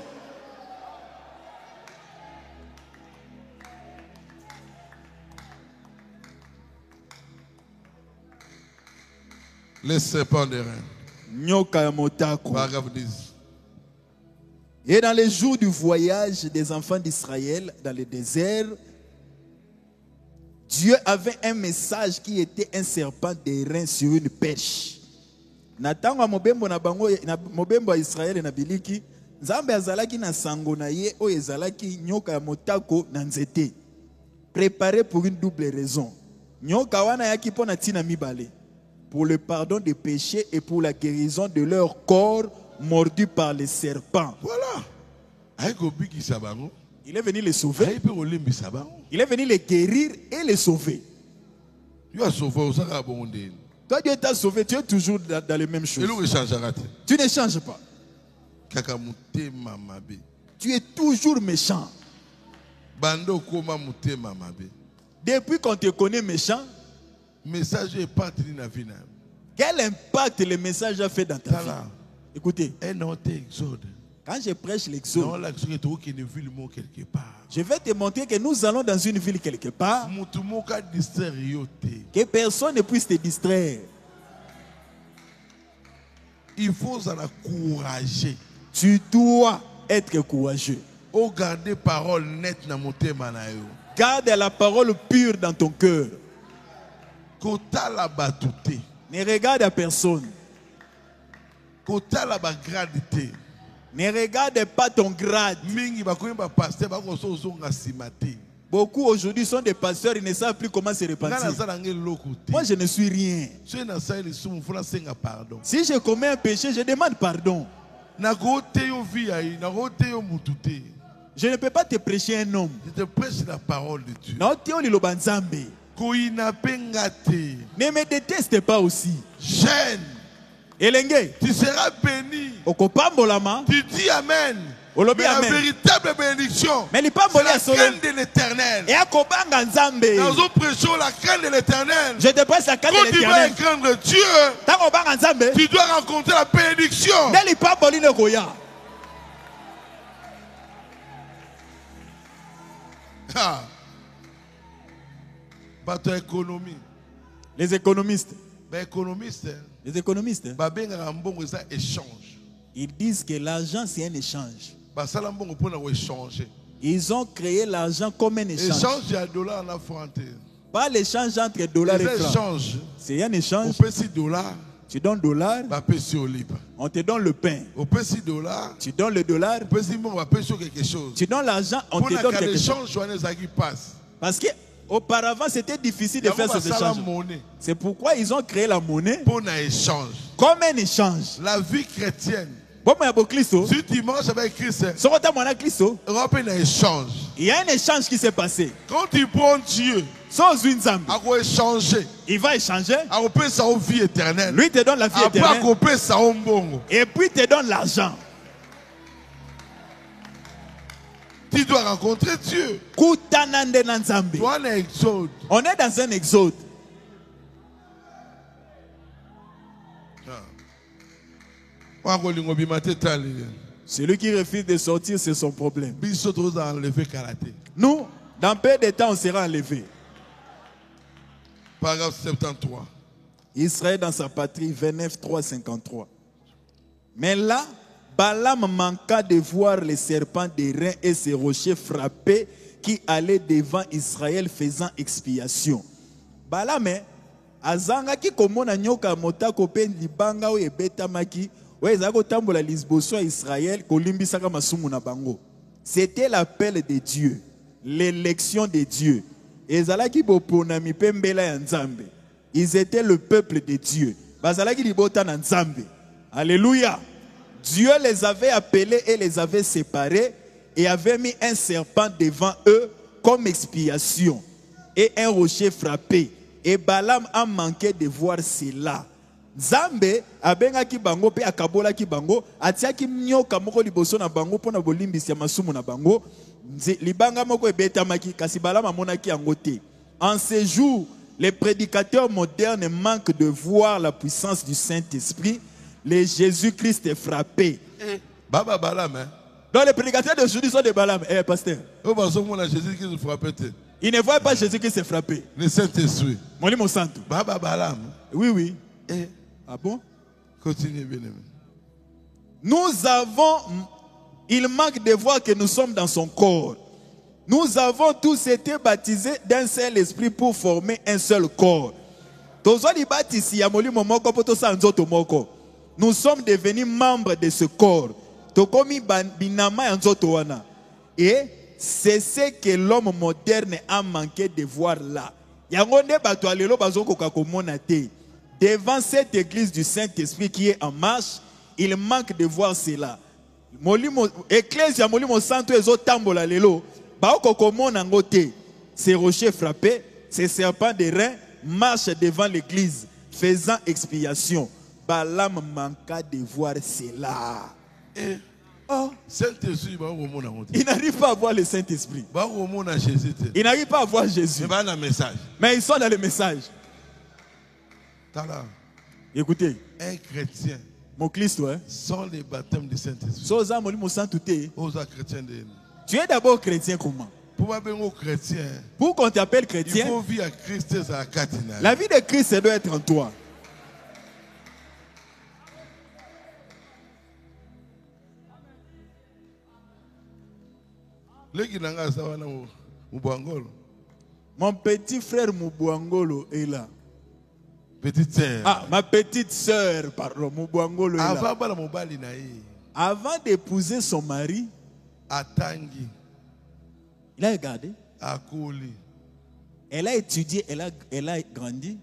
Les serpents des reins. Paragraphe 10. Et dans les jours du voyage des enfants d'Israël dans le désert, Dieu avait un message qui était un serpent d'airain sur une perche. Natanga mobembo na bango na mobembo Israël na biliki Nzambe azalaki na sango na ye o ezalaki nyoka ya motako na nzete. Préparé pour une double raison. Nyoka wana yaki pona tina mibale. Pour le pardon des péchés et pour la guérison de leur corps mordu par les serpents. Voilà. Il est venu les sauver. Il est venu les guérir et les sauver. Toi, Dieu t'a sauvé, tu es toujours dans les mêmes choses. Tu ne changes pas. Tu es toujours méchant. Depuis qu'on te connaît méchant, quel impact le message a fait dans ta vie? Écoutez, quand je prêche l'exode, je vais te montrer que nous allons dans une ville quelque part, que personne ne puisse te distraire. Il faut encourager. Tu dois être courageux. Garde parole nette na motema na yo. Garde la parole pure dans ton cœur. Kota la batute. Ne regarde à personne. Kota la bagradité. Ne regarde pas ton grade. Mingi bakoyi ba pasteur bakoso zonga simate. Beaucoup aujourd'hui sont des pasteurs, ils ne savent plus comment se repentir. Moi, je ne suis rien. Si je commets un péché, je demande pardon. Je ne peux pas te prêcher un homme. Je te prêche la parole de Dieu. Ne me déteste pas aussi. Jeune, tu seras béni. Tu dis Amen. Mais la véritable bénédiction, c'est la crainte de l'éternel. Nous prêchons la crainte de l'éternel. Quand tu vas craindre Dieu, tu dois rencontrer la bénédiction. Les économistes. Ils disent que l'argent c'est un échange. Ils ont créé l'argent comme un échange. Pas l'échange entre dollars et francs. C'est un échange. Tu donnes dollar, on te donne le pain. Tu donnes le dollar, tu donnes l'argent, on te donne quelque chose. Parce qu'auparavant c'était difficile de faire ce échange. C'est pourquoi ils ont créé la monnaie comme un échange. La vie chrétienne, si tu manges avec Christ, il y a un échange qui s'est passé. Quand tu prends Dieu, il va échanger. Vie éternelle. Lui te donne la vie éternelle. Et puis te donne l'argent. Tu dois rencontrer Dieu. On est dans un exode. Celui qui refuse de sortir, c'est son problème. Nous, dans peu de temps, on sera enlevé. Paragraphe 73. Israël dans sa patrie, 29, 3, 53. Mais là, Balaam manqua de voir les serpents des reins et ces rochers frappés qui allaient devant Israël faisant expiation. Balaam, azanga ki komona nyoka motako pe libanga o ebetamaki. C'était l'appel de Dieu, l'élection de Dieu. Ils étaient le peuple de Dieu. Alléluia. Dieu les avait appelés et les avait séparés et avait mis un serpent devant eux comme expiation et un rocher frappé. Et Balaam a manqué de voir cela. Nzambe abengaki bango pe akabolaki bango atiaki nyoka moko liboso na bango pona bolimbisi ya masumu na bango libanga moko ebetamaki kasi Balaam amonaki yango te. En ces jours, les prédicateurs modernes manquent de voir la puissance du Saint-Esprit. Le Jésus-Christ est frappé. Baba Balaam, hein? Donc les prédicateurs d'aujourd'hui sont des Balaam. Pasteur. Ils ne voient pas Jésus-Christ est frappé. Le Saint-Esprit. Molimo Santo. Baba Balaam. Oui, oui. Ah bon? Continuez, bien aimé. Il manque de voir que nous sommes dans son corps. Nous avons tous été baptisés d'un seul esprit pour former un seul corps. Nous sommes devenus membres de ce corps. tokomi binama ya nzoto wana. Et c'est ce que l'homme moderne a manqué de voir là. Yangonde bato alelo bazoko kakomona te. Devant cette église du Saint-Esprit qui est en marche, il manque de voir cela. Molimo église ya molimo santo ezo tambola lelo, ba kokomona ngote. Ces rochers frappés, ces serpents de reins marchent devant l'église, faisant expiation. Balaam manqua de voir cela. Oh. Il n'arrive pas à voir le Saint-Esprit. Il n'arrive pas à voir Jésus. Mais ils sont dans le message. Écoutez. Un chrétien. Mon Christ, sans les baptêmes du Saint-Esprit. Tu es d'abord chrétien comment? Pour qu'on t'appelle chrétien, il faut vivre à Christ. La vie de Christ doit être en toi. Mon petit frère Mubwangolo est là. Petite sœur. Ah, ma petite sœur, pardon, Mubwangolo est là. Avant d'épouser son mari, il a regardé. Elle a étudié, elle a grandi.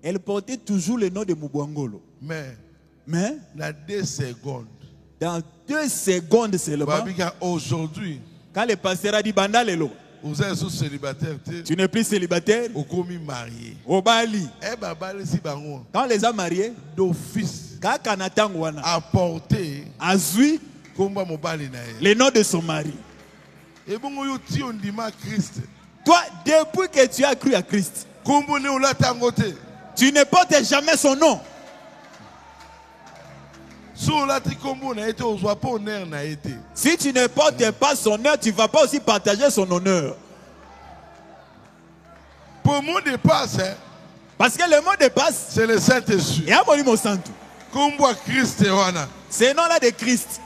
Elle portait toujours le nom de Mubwangolo. Mais dans 2 secondes seulement, aujourd'hui, quand le pasteur a dit Bandalelo, vous êtes célibataire, tu n'es plus célibataire, marié. Au Bali, quand les a mariés, d'office, a porté le nom de son mari. Toi, depuis que tu as cru à Christ, tu ne portes jamais son nom. Si tu ne portes pas son honneur, tu ne vas pas aussi partager son honneur. Pour mot de passe, parce que le mot de passe, c'est le Saint-Esprit. Et un mot santo. C'est le nom là de Christ.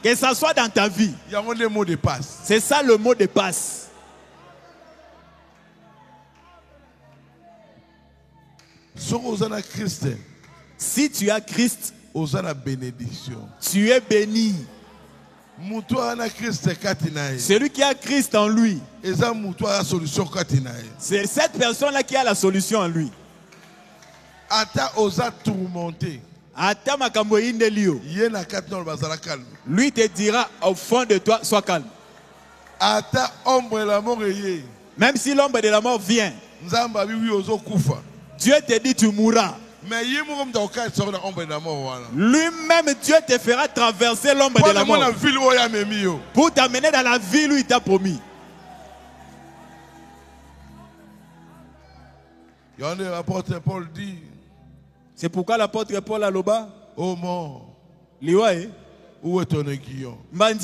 Que ça soit dans ta vie. C'est ça le mot de passe. Si tu as Christ, tu es béni. Celui qui a Christ en lui, c'est cette personne-là qui a la solution en lui. Lui te dira au fond de toi, sois calme. Même si l'ombre de la mort vient, Dieu te dit tu mourras. Lui-même, Dieu te fera traverser l'ombre de la mort pour t'amener dans la ville où il t'a promis. C'est pourquoi l'apôtre Paul a loba. Oh mort, où est ton aiguillon? Parce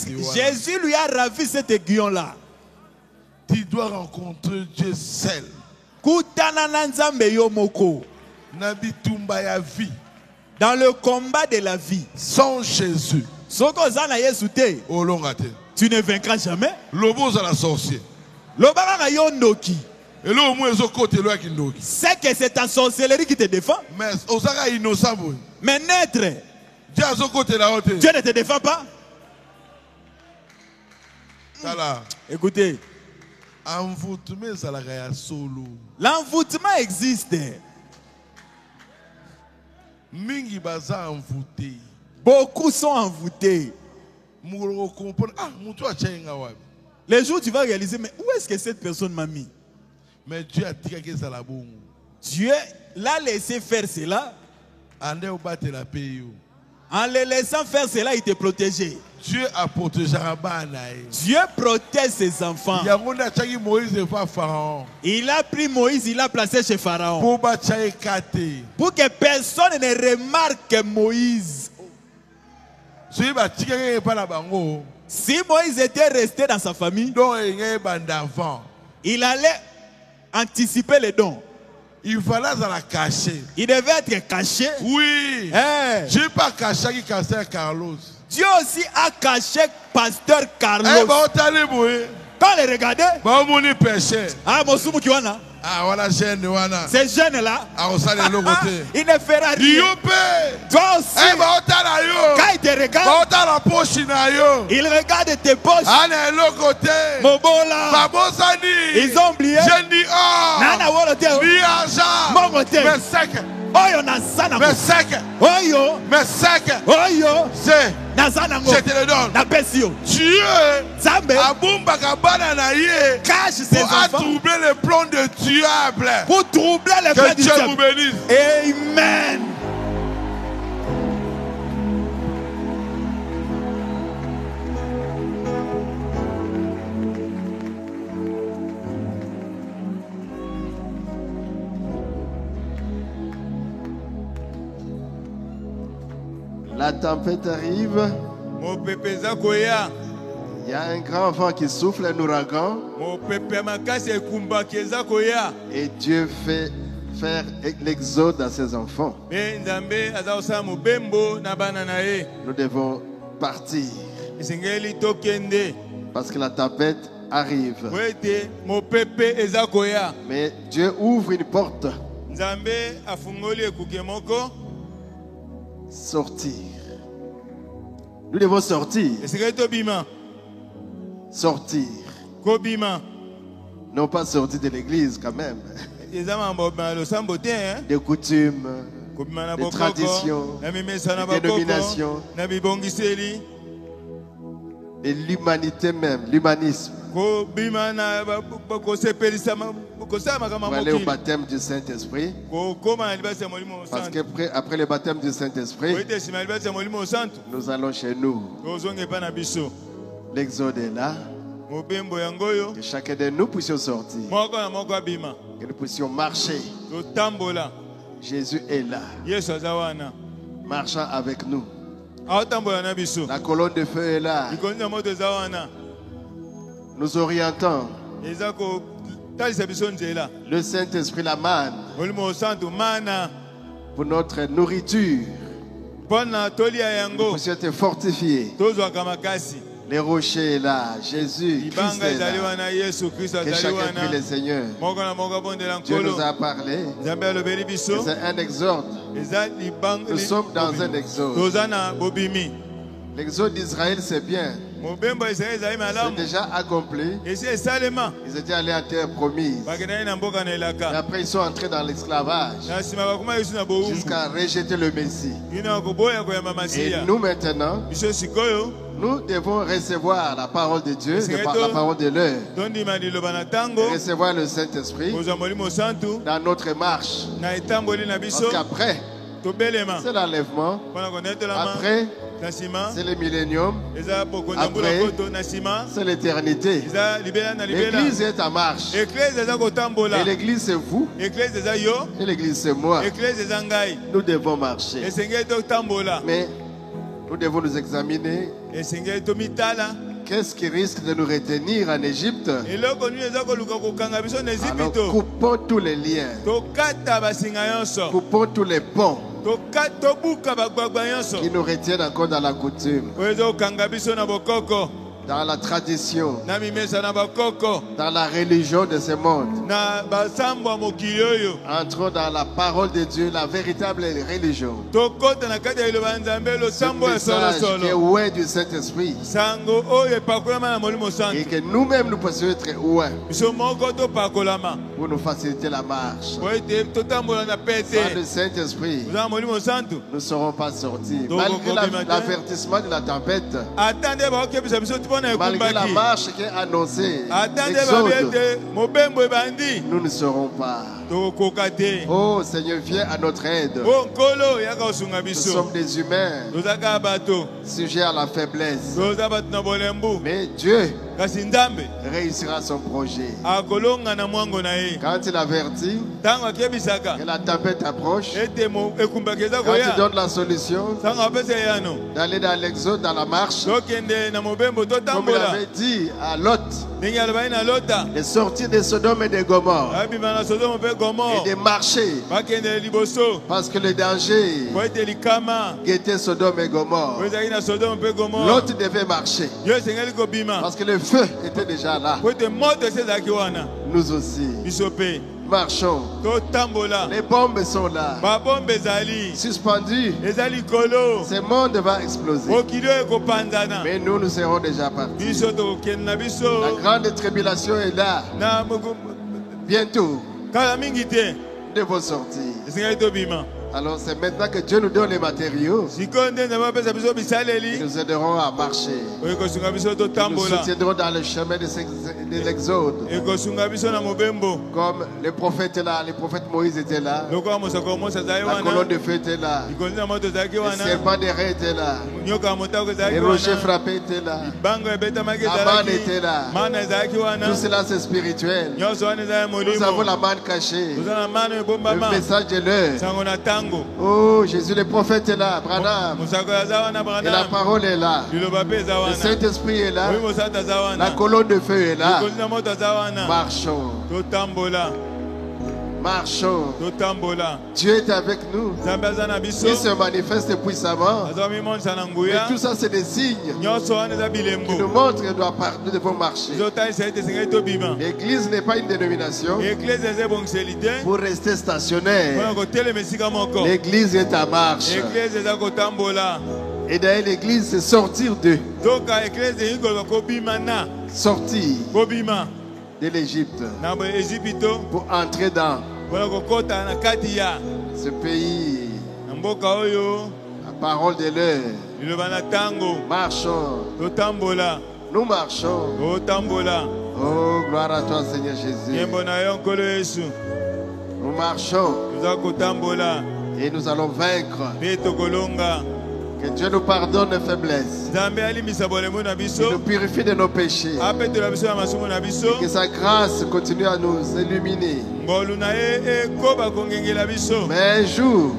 que Jésus lui a ravi cet aiguillon-là. Tu dois rencontrer Dieu seul. Dans le combat de la vie, sans Jésus, tu ne vaincras jamais. C'est que c'est ta sorcellerie qui te défend. Mais naître, Dieu ne te défend pas. Écoutez, l'envoûtement existe. Beaucoup sont envoûtés. Les jours où tu vas réaliser, mais où est-ce que cette personne m'a mis? Mais Dieu a dit que ça la bon. Dieu l'a laissé faire cela. En le laissant faire cela, il te protégeait. Dieu a protégé. Dieu protège ses enfants. Il a pris Moïse, il l'a placé chez Pharaon. Pour que personne ne remarque Moïse. Si Moïse était resté dans sa famille, il allait anticiper les dons. Il fallait la cacher. Il devait être caché. Oui. Dieu pas caché Carlos. Dieu aussi a caché pasteur Carlos. Quand il regardait, mon péché. ah, mon soumou kiwana. Ah, voilà, jeune, voilà. Ces jeunes-là, il ne fera rien. Toi aussi, quand ils te regardent, ils regardent tes poches. Mobola, ils ont oublié. Nana Wolote, Mongote, Oyo Nasana, Oyo, Oyo, je te le donne. Dieu cache ses enfants pour troubler les plans de diable. Pour troubler les plans du diable. Que Dieu vous bénisse. Amen. La tempête arrive. Il y a un grand vent qui souffle, un ouragan. Et Dieu fait faire l'exode à ses enfants. Nous devons partir. Parce que la tempête arrive. Mais Dieu ouvre une porte. Sortir. Nous devons sortir. Sortir. Non pas sortir de l'église quand même. Des coutumes, des traditions, des dénominations, et l'humanité même, l'humanisme. Pour aller au baptême du Saint-Esprit. Parce qu'après le baptême du Saint-Esprit, nous allons chez nous. L'exode est là. Que chacun de nous puissions sortir. Que nous puissions marcher. Jésus est là. Marchant avec nous. La colonne de feu est là. Nous orientons. Le Saint-Esprit, la manne. Pour notre nourriture. Nous puissions être fortifiés. Les rochers là, Jésus, Christ est là. Que chacun prie le Seigneur. Dieu nous a parlé. C'est un exode. Nous sommes dans un exode. L'exode d'Israël, c'est bien. C'est déjà accompli. Ils étaient allés en terre promise. Et après, ils sont entrés dans l'esclavage. Jusqu'à rejeter le Messie. Et nous maintenant, nous devons recevoir la parole de Dieu, la parole de l'heure. Recevoir le Saint-Esprit dans notre marche. Parce qu'après, c'est l'enlèvement. Après, c'est le millénium. Après, c'est l'éternité. L'église est en marche. Et l'église c'est vous. Et l'église c'est moi. Nous devons marcher. Mais nous devons nous examiner. Qu'est-ce qui risque de nous retenir en Égypte? Alors coupons tous les liens. Coupons tous les ponts qui nous retiennent encore dans la coutume, dans la tradition, dans la religion de ce monde. Entrons dans la parole de Dieu, la véritable religion. Ce message qui est oué du Saint-Esprit. Et que nous-mêmes nous puissions être oués pour nous faciliter la marche. Sans le Saint-Esprit, nous ne serons pas sortis. Malgré l'avertissement de la tempête, malgré la marche qui est annoncée, nous ne serons pas. Oh Seigneur, viens à notre aide. Nous sommes des humains, sujets à la faiblesse. Mais Dieu réussira son projet. Quand il avertit que la tempête approche, quand il donne la solution d'aller dans l'exode, dans la marche, comme il avait dit à Lot, de sortir de Sodome et de Gomorrhe et de marcher, parce que le danger guettait Sodome et Gomorrhe. Lot devait marcher parce que le feu était déjà là. Nous aussi, Marchons. Les bombes sont là. Suspendues. Ce monde va exploser. Mais nous serons déjà partis. La grande tribulation est là. Bientôt. Nous devons sortir. Alors c'est maintenant que Dieu nous donne les matériaux. Nous aiderons à marcher. Nous soutiendrons dans le chemin de l'exode. Comme les prophètes là, les prophètes Moïse étaient là. La colonne de feu était là. Les serpents des reins étaient là. Les rochers frappés étaient là. La manne était là. Tout cela c'est spirituel. Nous avons la manne cachée. Le message de l'heure. Oh, Jésus, le prophète est là, Branham. Et la parole est là. Le Saint-Esprit est là. La colonne de feu est là. Marchons. Marchons. Dieu est avec nous. Il se manifeste puissamment. Et tout ça, c'est des signes qui nous montrent que nous devons marcher. L'église n'est pas une dénomination pour rester stationnaire. L'église est à marche. Et d'ailleurs, l'église, c'est sortir d'eux. Sortir de l'Égypte pour entrer dans ce pays. La parole de l'heure. Marchons. Nous marchons. Oh, gloire à toi, Seigneur Jésus. Nous marchons. Et nous allons vaincre. Que Dieu nous pardonne nos faiblesses. Il nous purifie de nos péchés. Et que sa grâce continue à nous illuminer. Mais un jour,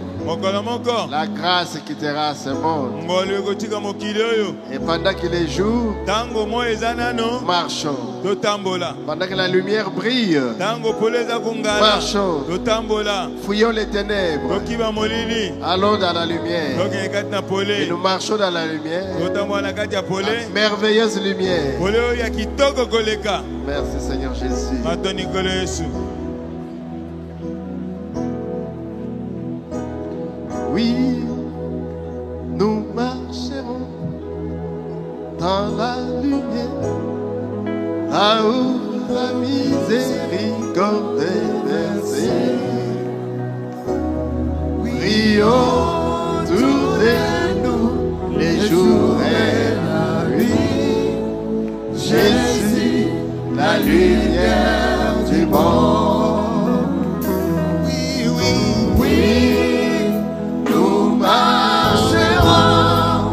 la grâce quittera ce monde. Et pendant qu'il est jour, marchons. Pendant que la lumière brille, marchons. Fouillons les ténèbres. Allons dans la lumière. Et nous marchons dans la lumière. La merveilleuse lumière. Merci Seigneur Jésus. Oui, nous marcherons dans la lumière, là où la miséricorde est versée. Prions autour de nous les jours et la nuit. Jésus, la lumière du monde. Marcherons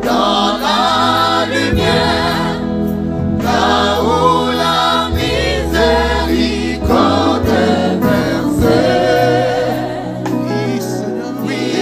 dans la lumière, là où la miséricorde est versée. Oui,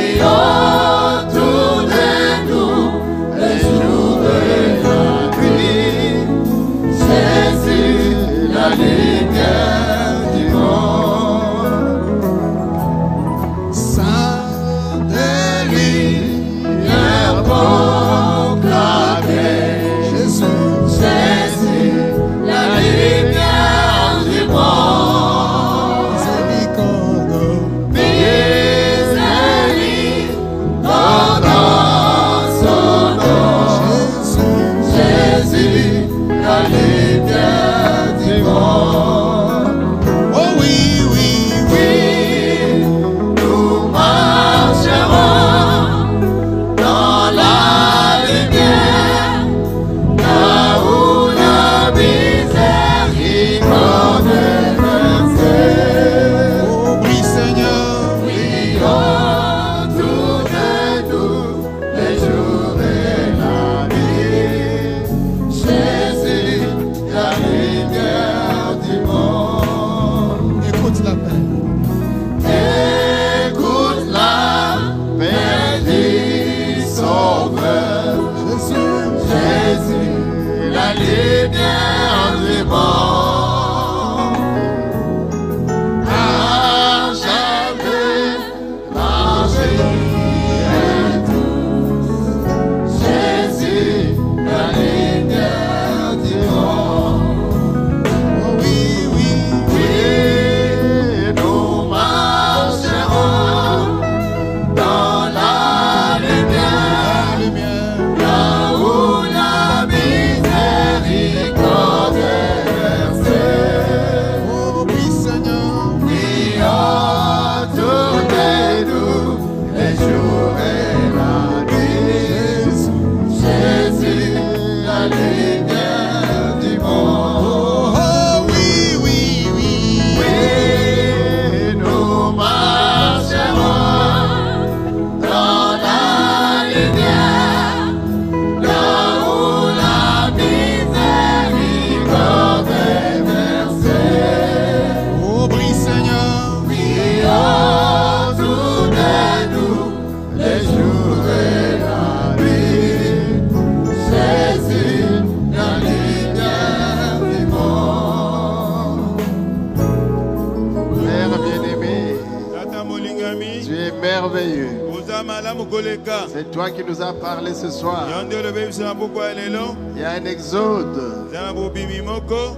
C'est toi qui nous as parlé ce soir. Il y a un exode.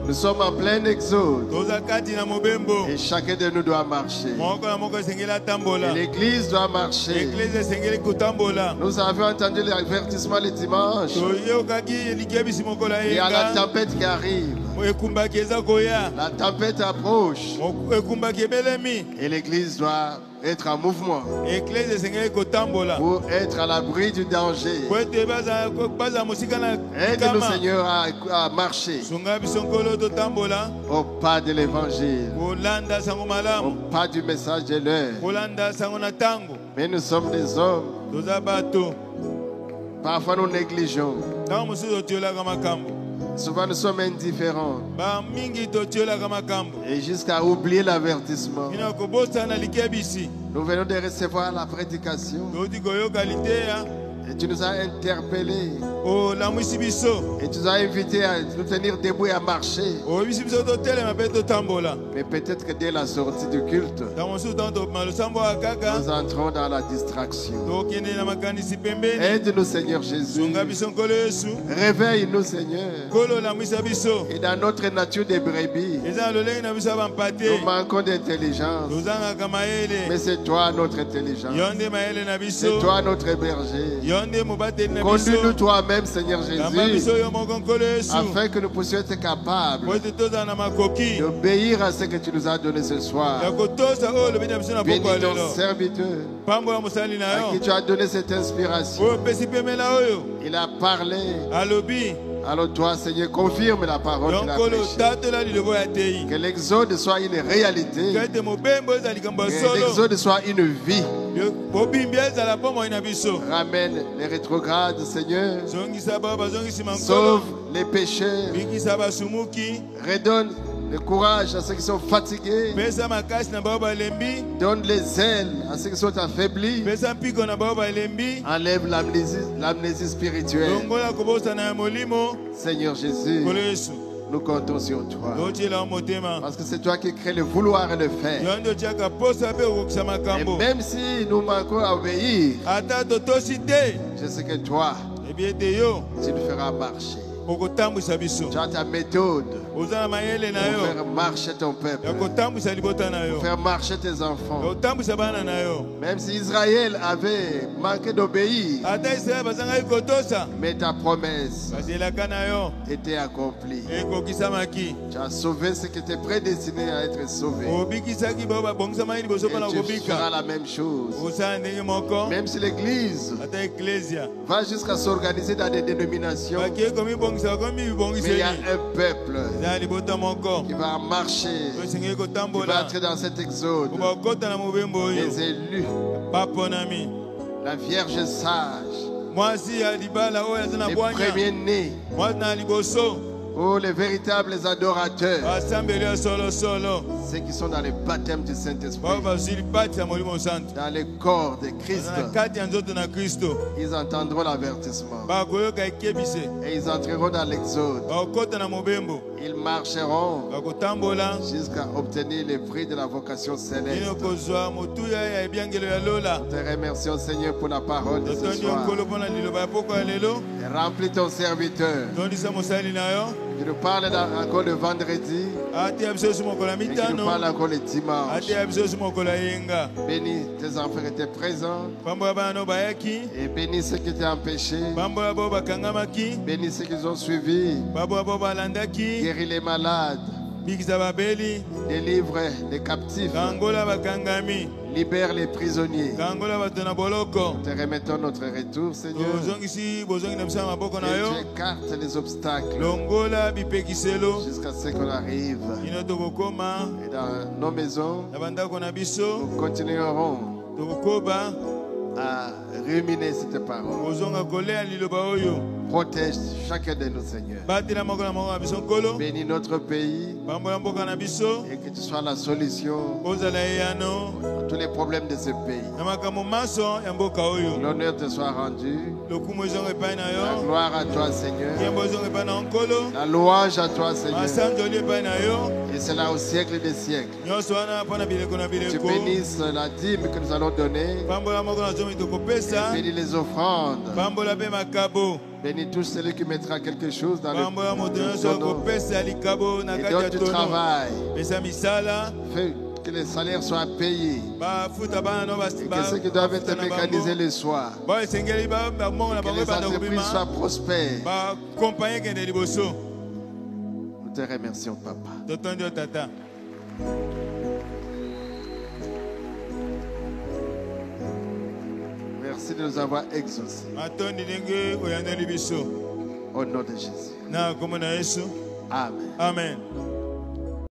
Nous sommes en plein exode. Et chacun de nous doit marcher. Et l'église doit marcher. Nous avons entendu l'avertissement le dimanche. Il y a la tempête qui arrive. La tempête approche. Et l'église doit être en mouvement pour être à l'abri du danger. Aide-nous, Seigneur, à marcher au pas de l'évangile, au pas du message de l'heure. Mais nous sommes des hommes. Parfois nous négligeons. Souvent nous sommes indifférents et jusqu'à oublier l'avertissement. Nous venons de recevoir la prédication et tu nous as interpellés et tu nous as invités à nous tenir debout et à marcher. Mais peut-être que dès la sortie du culte, nous entrons dans la distraction. Aide-nous, Seigneur Jésus. Réveille-nous, Seigneur. Et dans notre nature de brebis, nous manquons d'intelligence. Mais c'est toi notre intelligence. C'est toi notre berger. Conduis-nous toi-même, Seigneur Jésus, afin que nous puissions être capables d'obéir à ce que tu nous as donné ce soir. Bénis ton serviteur à qui tu as donné cette inspiration. Il a parlé. Alors toi, Seigneur, confirme la parole qu'il a prêchée. Que l'exode soit une réalité. Que l'exode soit une vie. Ramène les rétrogrades, Seigneur. Sauve les pécheurs. Redonne le courage à ceux qui sont fatigués. Donne les ailes à ceux qui sont affaiblis. Enlève l'amnésie spirituelle. Seigneur Jésus, nous comptons sur toi. Parce que c'est toi qui crée le vouloir et le faire. Et même si nous manquons à obéir, je sais que toi, tu nous feras marcher. Tu as ta méthode pour faire marcher ton peuple, pour faire marcher tes enfants. Même si Israël avait manqué d'obéir, mais ta promesse était accomplie. Tu as sauvé ce qui était prédestiné à être sauvé. Et tu feras la même chose. Même si l'Église va jusqu'à s'organiser dans des dénominations, mais il y a un peuple qui va marcher, qui va entrer dans cet exode. Les élus, la Vierge sage, les premiers-nés, oh, les véritables adorateurs, ceux qui sont dans le baptême du Saint-Esprit, dans le corps de Christ, ils entendront l'avertissement et ils entreront dans l'exode. Ils marcheront jusqu'à obtenir les prix de la vocation céleste. Nous te remercions, Seigneur, pour la parole de ce soir. Et remplis ton serviteur. Tu nous parles encore le vendredi et tu nous parles encore le dimanche. Bénis tes enfants qui étaient présents et bénis ceux qui étaient empêchés. Bénis ceux qui ont suivi. Guéris les malades. Délivre les captifs. Libère les prisonniers. Nous te remettons notre retour, Seigneur. Et tu écartes les obstacles jusqu'à ce qu'on arrive. Et dans nos maisons, nous continuerons à ruminer cette parole Protège chacun de nos seigneurs. Bénis notre pays et que tu sois la solution à tous les problèmes de ce pays. L'honneur te soit rendu. La gloire à toi, Seigneur. La louange à toi, Seigneur. Et c'est là au siècle des siècles. Tu bénisses la dîme que nous allons donner. Bénis les offrandes. Bénis tous celui qui mettra quelque chose dans le et donne du travail. Fais que les salaires soient payés. Et que ceux qui doivent être mécanisés le soir. Que les entreprises soient prospères. Nous te remercions, Papa. Merci de nous avoir exaucés. Au nom de Jésus. Amen. Amen.